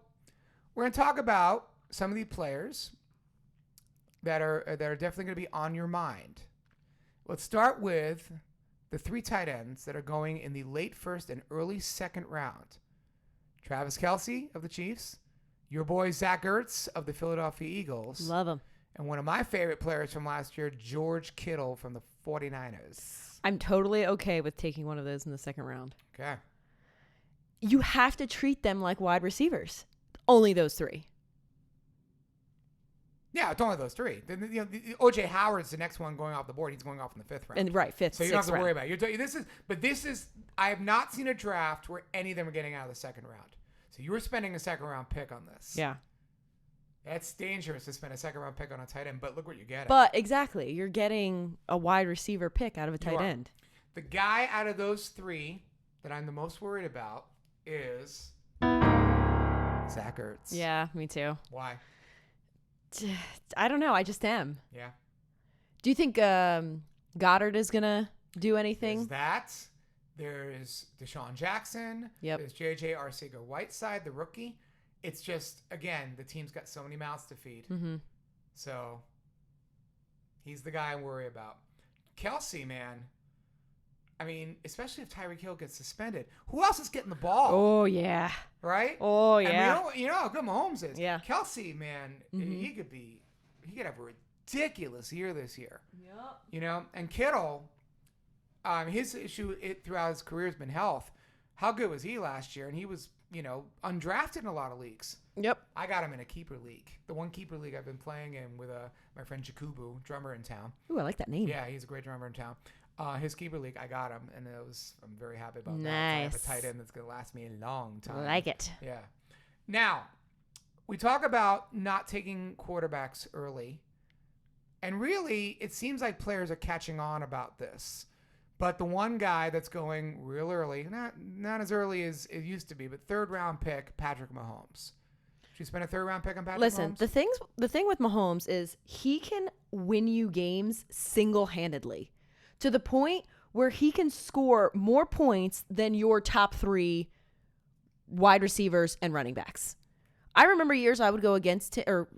we're going to talk about some of the players that are definitely going to be on your mind. Let's start with the 3 tight ends that are going in the late first and early second round. Travis Kelce of the Chiefs, your boy Zach Ertz of the Philadelphia Eagles, Love him. and one of my favorite players from last year, George Kittle from the 49ers. I'm totally okay with taking one of those in the second round. Okay. You have to treat them like wide receivers. Only those 3. Yeah, it's only those 3. O.J. Howard's the next one going off the board. He's going off in the 5th round. And right, fifth, So you don't have sixth to worry round. about it. This is. I have not seen a draft where any of them are getting out of the second round. So you were spending a second round pick on this. Yeah. That's dangerous to spend a second round pick on a tight end, but look what you're getting. But exactly, you're getting a wide receiver pick out of a tight end. The guy out of those 3 that I'm the most worried about is Zach Ertz. Yeah, me too. Why? I don't know. I just am. Yeah. Do you think Goddard is going to do anything? There's that. There's Deshaun Jackson. Yep. There's J.J. Arcega-Whiteside, the rookie. It's just, again, the team's got so many mouths to feed. Mm-hmm. So he's the guy I worry about. Kelce, man. I mean, especially if Tyreek Hill gets suspended. Who else is getting the ball? Oh, yeah. Right? Oh, I mean, yeah. you know how good Mahomes is. Yeah. Kelce, man, Mhm. he could have a ridiculous year this year. Yep. You know, and Kittle, his issue throughout his career has been health. How good was he last year? And he was, undrafted in a lot of leagues. Yep. I got him in a keeper league. The one keeper league I've been playing in with my friend Jakubu, drummer in town. Ooh, I like that name. Yeah, he's a great drummer in town. His keeper league, I got him, and I'm very happy about that. I have a Nice. tight end that's going to last me a long time. I like it. Yeah. Now, we talk about not taking quarterbacks early, and really, it seems like players are catching on about this. But the one guy that's going real early, not as early as it used to be, but 3rd round pick, Patrick Mahomes. Should you spend a 3rd round pick on Patrick Mahomes? Listen, the thing with Mahomes is he can win you games single-handedly to the point where he can score more points than your top 3 wide receivers and running backs. I remember years I would go against him, or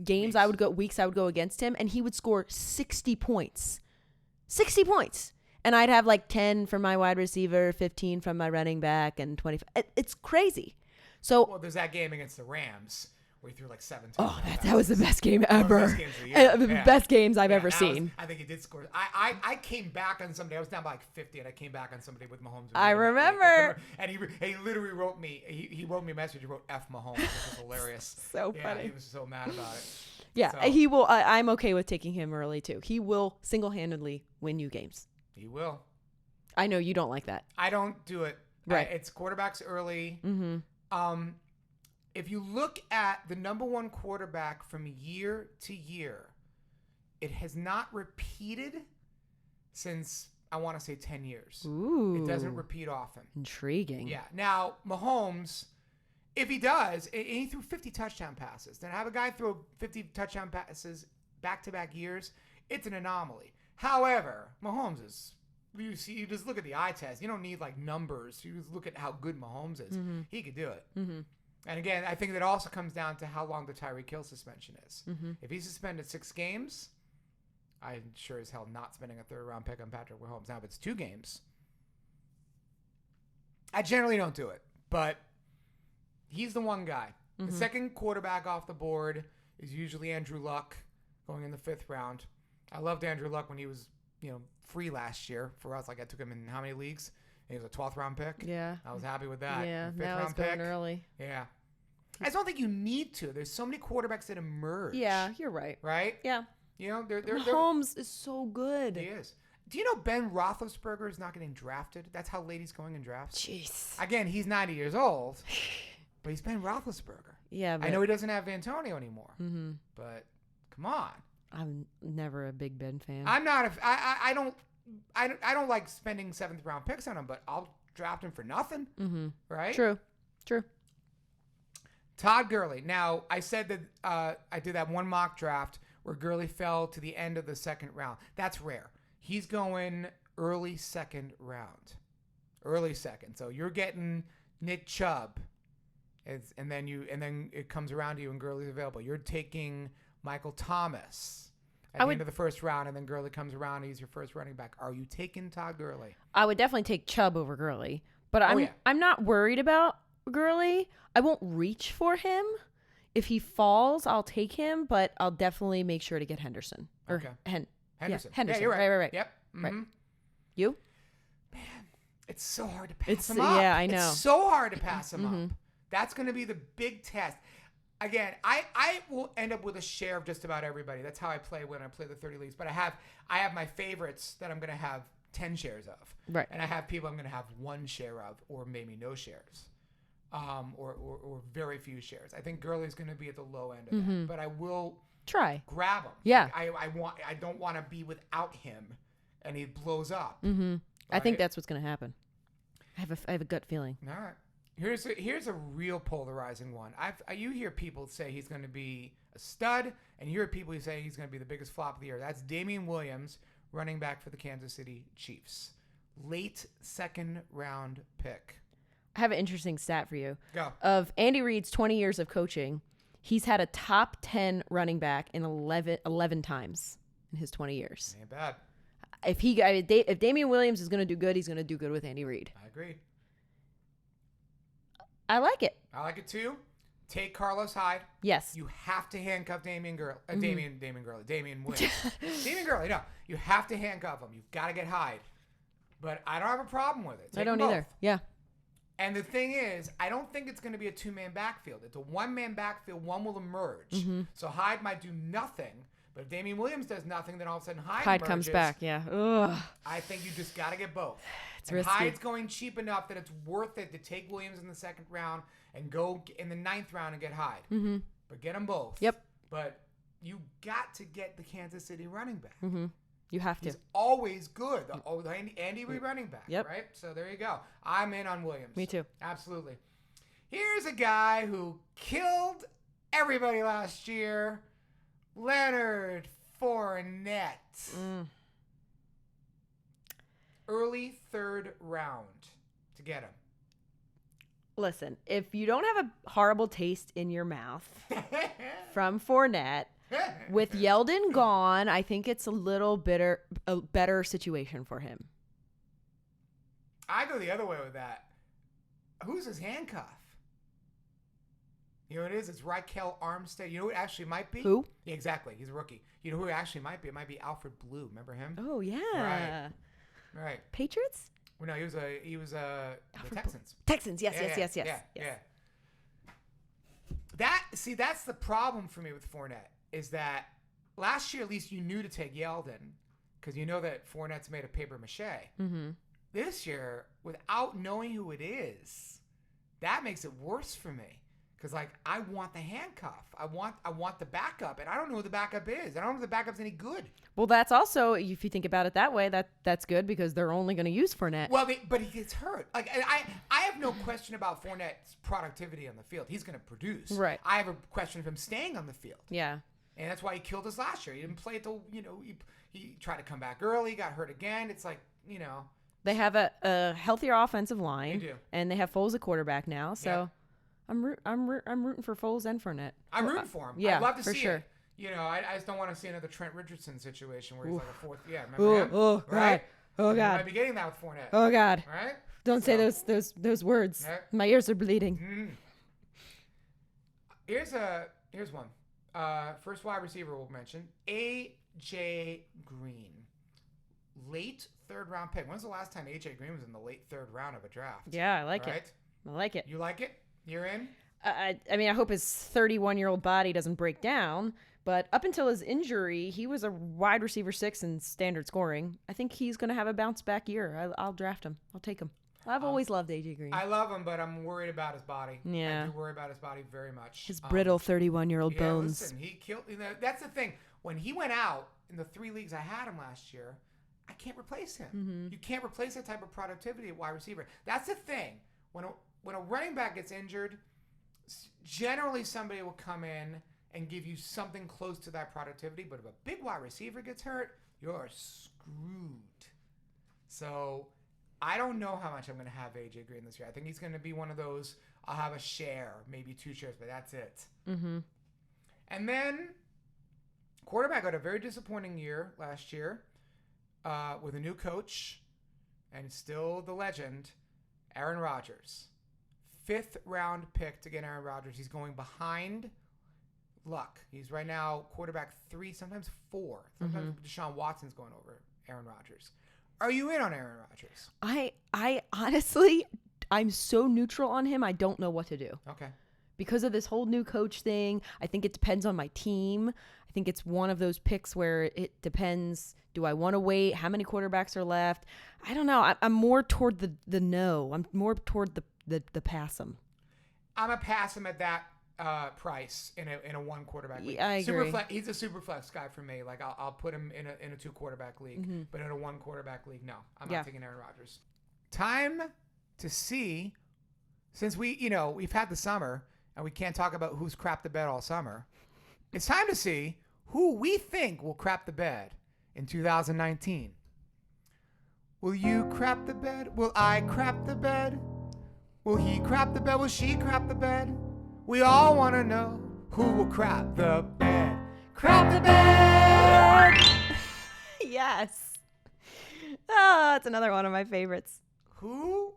games weeks I would go against him, and he would score 60 points. 60 points. And I'd have like 10 from my wide receiver, 15 from my running back, and 25. It's crazy. So, Well, there's that game against the Rams where he threw like 7 oh, touchdowns. that was the best game ever. Best games of the year. The Yeah. best games I've Yeah, ever seen. I think he did score. I came back on somebody. I was down by like 50, and I came back on somebody with Mahomes. I remember. And he literally wrote me. He wrote me a message. He wrote F Mahomes, which was hilarious. So Yeah, funny. he was so mad about it. Yeah, So- he will. I'm okay with taking him early too. He will single-handedly win you games. He will. I know you don't like that. I don't do it. Right. It's quarterbacks early. Mm-hmm. If you look at the number 1 quarterback from year to year, it has not repeated since, I want to say, 10 years. Ooh. It doesn't repeat often. Intriguing. Yeah. Now, Mahomes, if he does, and he threw 50 touchdown passes. Then have a guy throw 50 touchdown passes back-to-back years, it's an anomaly. However, Mahomes is, you just look at the eye test. You don't need like numbers. You just look at how good Mahomes is. Mm-hmm. He could do it. Mm-hmm. And again, I think that also comes down to how long the Tyreek Hill suspension is. Mm-hmm. If he's suspended 6 games, I'm sure as hell not spending a 3rd round pick on Patrick Mahomes. Now, if it's 2 games, I generally don't do it, but he's the one guy. Mm-hmm. The second quarterback off the board is usually Andrew Luck going in the 5th round. I loved Andrew Luck when he was, free last year for us. Like I took him in how many leagues? He was a 12th round pick. Yeah. I was happy with that. Yeah. 5th Now round it's going pick. early. Yeah. I just don't think you need to. There's so many quarterbacks that emerge. Yeah, you're right. Right? Yeah. You know, they're Mahomes is so good. He is. Do you know Ben Roethlisberger is not getting drafted? That's how late he's going in drafts. Jeez. Again, he's 90 years old, but he's Ben Roethlisberger. Yeah, but I know he doesn't have Antonio anymore, Mm-hmm. but come on. I'm never a big Ben fan. I'm not. I don't like spending 7th round picks on him, but I'll draft him for nothing. Mm-hmm. Right? True. Todd Gurley. Now, I said that I did that one mock draft where Gurley fell to the end of the 2nd round. That's rare. He's going early 2nd round. Early 2nd. So you're getting Nick Chubb. And then it comes around to you and Gurley's available. You're taking Michael Thomas at the end of the 1st round, and then Gurley comes around and he's your first running back. Are you taking Todd Gurley? I would definitely take Chubb over Gurley, but I'm not worried about Gurley. I won't reach for him. If he falls, I'll take him, but I'll definitely make sure to get Henderson. Okay. Henderson. Yeah, Henderson. you're right. Right. Yep. Mm-hmm. Right. You? Man, it's so hard to pass him up. Yeah, I know. It's so hard to pass him up. That's going to be the big test. Again, I will end up with a share of just about everybody. That's how I play when I play the 30 leagues. But I have my favorites that I'm going to have 10 shares of. Right. And I have people I'm going to have 1 share of, or maybe no shares. Or very few shares. I think Gurley's going to be at the low end of that, but I will try grab him. Yeah. I don't want to be without him, and he blows up. Mm-hmm. I think Right? that's what's going to happen. I have a gut feeling. All right. Here's a real polarizing one. You hear people say he's going to be a stud, and you hear people who say he's going to be the biggest flop of the year. That's Damian Williams, running back for the Kansas City Chiefs. Late 2nd round pick. I have an interesting stat for you. Go. Of Andy Reid's 20 years of coaching, he's had a top 10 running back in 11 times in his 20 years. Ain't bad. If Damian Williams is going to do good, he's going to do good with Andy Reid. I agree. I like it. I like it too. Take Carlos Hyde. Yes. You have to handcuff Damian Williams. Damian Gurley, no. You have to handcuff him. You've got to get Hyde. But I don't have a problem with it. Take I don't them either. both. Yeah. And the thing is, I don't think it's going to be a 2-man backfield. It's a 1-man backfield. One will emerge. Mm-hmm. So Hyde might do nothing. But if Damian Williams does nothing, then all of a sudden Hyde emerges. comes back. Yeah. Ugh. I think you just got to get both. It's and risky. Hyde's going cheap enough that it's worth it to take Williams in the 2nd round and go in the 9th round and get Hyde. Mm-hmm. But get them both. Yep. But you got to get the Kansas City running back. Mm-hmm. You have to. He's always good. The Andy Reid running back. Yep. Right? So there you go. I'm in on Williams. Me too. Absolutely. Here's a guy who killed everybody last year. Leonard Fournette. Early 3rd round to get him. Listen, if you don't have a horrible taste in your mouth from Fournette, with Yeldon gone, I think it's a better situation for him. I go the other way with that. Who's his handcuff? You know what it is? It's Raquel Armstead. You know who it actually might be? Who? Yeah, exactly. He's a rookie. You know who it actually might be? It might be Alfred Blue. Remember him? Oh yeah. Right. Patriots? Well, no, he was the Texans. Texans. Yes. Yeah. That's the problem for me with Fournette is that last year at least you knew to take Yeldon because you know that Fournette's made of paper mache. Mm-hmm. This year, without knowing who it is, that makes it worse for me. Because, I want the handcuff. I want the backup. And I don't know who the backup is. I don't know if the backup's any good. Well, that's also, if you think about it that way, that's good because they're only going to use Fournette. Well, but he gets hurt. I have no question about Fournette's productivity on the field. He's going to produce. Right. I have a question of him staying on the field. Yeah. And that's why he killed us last year. He didn't play until, he tried to come back early, got hurt again. It's They have a healthier offensive line. They do. And they have Foles at quarterback now, so... Yeah. I'm rooting for Foles and Fournette. I'm rooting for him. Yeah, I'd love to for see sure. it. I just don't want to see another Trent Richardson situation where he's like a fourth. Yeah, remember him? Oh, right? God. Oh, You God. might be getting that with Fournette. Oh, God. Right? Don't say those words. Yeah. My ears are bleeding. Here's one. First wide receiver we'll mention. A.J. Green. Late 3rd round pick. When's the last time A.J. Green was in the late 3rd round of a draft? Yeah, I like right? it. I like it. You like it? You're in? I mean, I hope his 31-year-old body doesn't break down, But up until his injury, he was a wide receiver 6 in standard scoring. I think he's going to have a bounce back year. I'll draft him. I'll take him. I've always loved AJ Green. I love him, but I'm worried about his body. Yeah. I do worry about his body very much. His brittle 31-year-old bones. Listen, he killed. That's the thing. When he went out in the 3 leagues I had him last year, I can't replace him. Mm-hmm. You can't replace that type of productivity at wide receiver. That's the thing. When a running back gets injured, generally somebody will come in and give you something close to that productivity. But if a big wide receiver gets hurt, you're screwed. So I don't know how much I'm going to have AJ Green this year. I think he's going to be one of those, I'll have a share, maybe 2 shares, but that's it. Mm-hmm. And then quarterback had a very disappointing year last year with a new coach and still the legend, Aaron Rodgers. 5th round pick to get Aaron Rodgers. He's going behind Luck. He's right now quarterback 3, sometimes 4. Sometimes Deshaun Watson's going over Aaron Rodgers. Are you in on Aaron Rodgers? I honestly, I'm so neutral on him. I don't know what to do. Okay. Because of this whole new coach thing, I think it depends on my team. I think it's one of those picks where it depends. Do I want to wait? How many quarterbacks are left? I don't know. I'm more toward the no. I'm more toward the pass him. I'm a pass him at that price in a 1 quarterback league. Yeah, I agree. He's a super flex guy for me. Like I'll put him in a 2 quarterback league, but in a 1 quarterback league, no, I'm not taking Aaron Rodgers. Time to see, since we've had the summer and we can't talk about who's crapped the bed all summer. It's time to see who we think will crap the bed in 2019. Will you crap the bed? Will I crap the bed? Will he crap the bed? Will she crap the bed? We all want to know who will crap the bed. Crap the bed! Yes. Oh, that's another one of my favorites. Who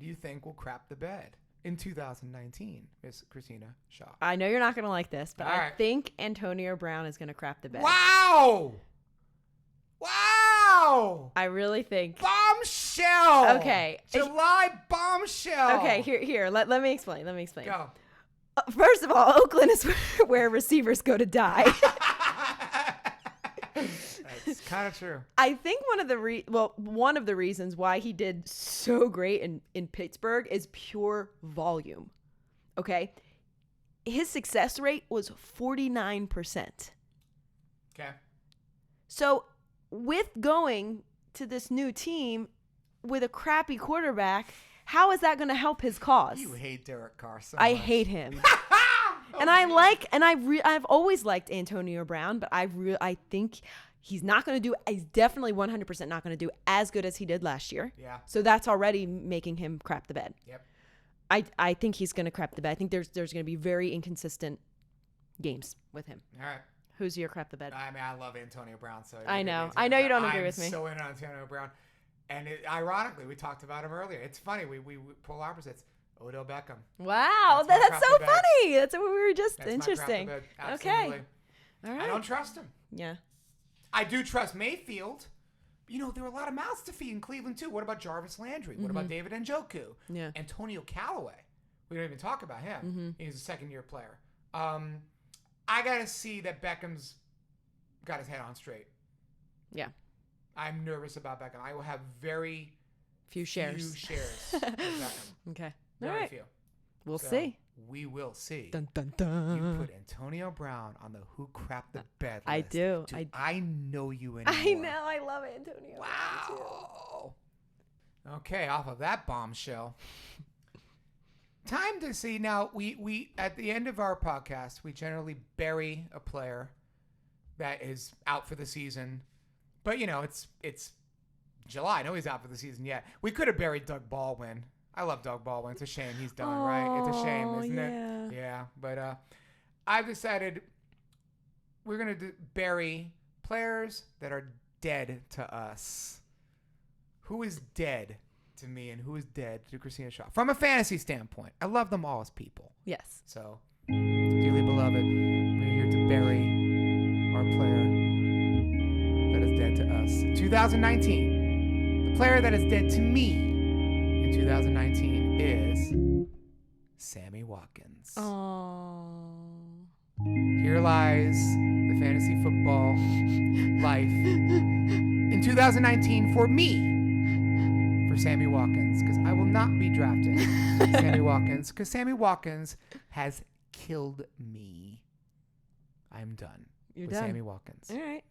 do you think will crap the bed in 2019, Miss Christina Shaw? I know you're not going to like this, but All I right. think Antonio Brown is going to crap the bed. Wow! Wow! I really think. Bombshell! Okay. July bombshell! Okay, here. Let me explain. Go. First of all, Oakland is where receivers go to die. That's kind of true. I think one of the reasons why he did so great in Pittsburgh is pure volume. Okay? His success rate was 49%. Okay. So, with going to this new team with a crappy quarterback, how is that going to help his cause? You hate Derek Carr so I much. hate him. Oh, and I've always liked Antonio Brown, but I think he's not going to do. He's definitely 100% not going to do as good as he did last year. Yeah. So that's already making him crap the bed. Yep. I think he's going to crap the bed. I think there's going to be very inconsistent games with him. All right. Who's your crap the bed? I mean, I love Antonio Brown. So I know you don't agree with me. I'm so in on Antonio Brown. And ironically, we talked about him earlier. It's funny. We pull opposites. Odell Beckham. Wow. That's my That's so crap the bed. funny. That's what we were just That's interesting. my crap the bed. Okay. Absolutely. All right. I don't trust him. Yeah. I do trust Mayfield. There were a lot of mouths to feed in Cleveland, too. What about Jarvis Landry? What about David Njoku? Yeah. Antonio Callaway. We don't even talk about him. Mm-hmm. He's a second-year player. I got to see that Beckham's got his head on straight. Yeah. I'm nervous about Beckham. I will have very Few shares. with Beckham. Okay. Very All right. few. We'll So, see. We will see. Dun, dun, You dun. put Antonio Brown on the who crap the bed list. I do. I know you anymore. I know. I love Antonio. Wow. Okay, off of that bombshell. Time to see now. We at the end of our podcast, we generally bury a player that is out for the season. But it's July. No, he's out for the season yet. We could have buried Doug Baldwin. I love Doug Baldwin. It's a shame he's done, right? It's a shame, isn't it? Yeah. But I've decided we're gonna bury players that are dead to us. Who is dead to me and who is dead to Christina Shaw? From a fantasy standpoint, I love them all as people. Yes. So, dearly beloved, we're here to bury our player that is dead to us. 2019, the player that is dead to me in 2019 is Sammy Watkins. Oh. here lies the fantasy football life in 2019 for me, for Sammy Watkins, because I will not be drafting Sammy Watkins, because Sammy Watkins has killed me. I'm done. You're with done. Sammy Watkins. All right.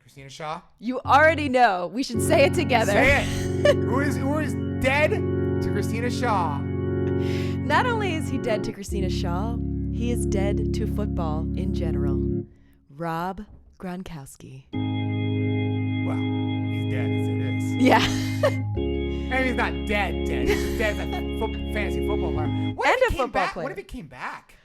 Christina Shaw. You already know. We should say it together. Say it. Who is dead to Christina Shaw? Not only is he dead to Christina Shaw, he is dead to football in general. Rob Gronkowski. Well, he's dead as it is. Yeah. I mean, he's not dead. He's dead as a fantasy football player. What And if he a came football back? player. What if he came back?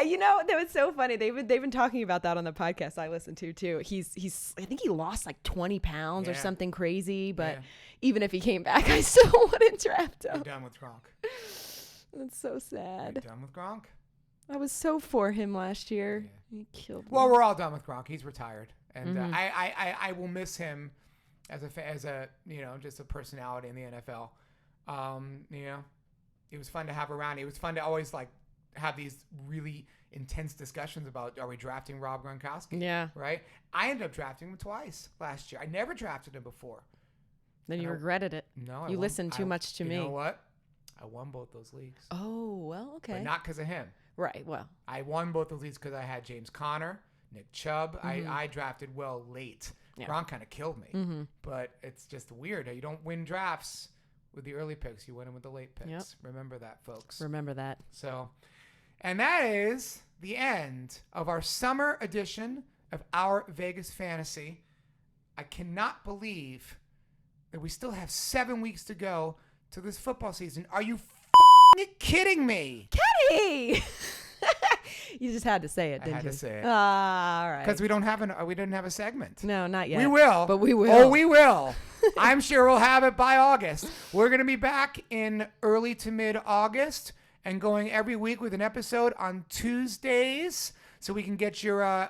You know, that was so funny. They've been talking about that on the podcast I listen to too. He's I think he lost like 20 pounds or something crazy, but even if he came back, I still wouldn't draft him. You're done with Gronk. That's so sad. You're done with Gronk? I was so for him last year. Yeah. He killed me. Well, we're all done with Gronk. He's retired, and I will miss him as a just a personality in the NFL. It was fun to have around. It was fun to always have these really intense discussions about, are we drafting Rob Gronkowski? Yeah. Right? I ended up drafting him twice last year. I never drafted him before. Then you regretted it. No, you listened too much to me. You know what? I won both those leagues. Oh, well, okay. But not because of him. Right, well. I won both those leagues because I had James Conner, Nick Chubb. I drafted well late. Yeah. Gronk kind of killed me. Mm-hmm. But it's just weird. You don't win drafts with the early picks. You win them with the late picks. Yep. Remember that, folks. Remember that. So, and that is the end of our summer edition of Our Vegas Fantasy. I cannot believe that we still have 7 weeks to go to this football season. Are you kidding me? Kenny! You just had to say it, didn't you? I had to say it. All right. Because we didn't have a segment. No, not yet. We will. But we will. Oh, we will. I'm sure we'll have it by August. We're going to be back in early to mid-August and going every week with an episode on Tuesdays, so we can get your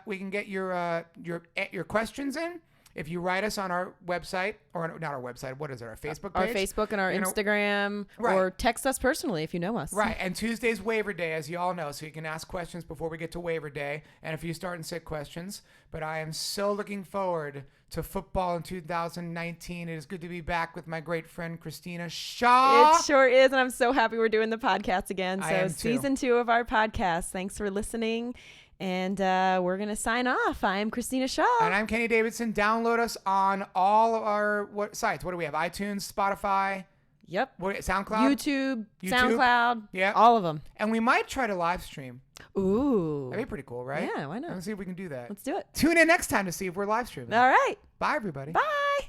questions in. If you write us on our website, or not our website, what is it, our Facebook page? Our Facebook and our Instagram, or text us personally if you know us. Right, and Tuesday's waiver day, as you all know, so you can ask questions before we get to waiver day, and if you start and sit questions. But I am so looking forward to football in 2019. It is good to be back with my great friend Christina Shaw. It sure is, and I'm so happy we're doing the podcast again. I am So season 2 of our podcast. Thanks for listening. And we're going to sign off. I'm Christina Shaw. And I'm Kenny Davidsen. Download us on all of our sites. What do we have? iTunes, Spotify? Yep. SoundCloud? YouTube, SoundCloud. Yeah. All of them. And we might try to live stream. Ooh. That'd be pretty cool, right? Yeah, why not? Let's see if we can do that. Let's do it. Tune in next time to see if we're live streaming. All right. Bye, everybody. Bye.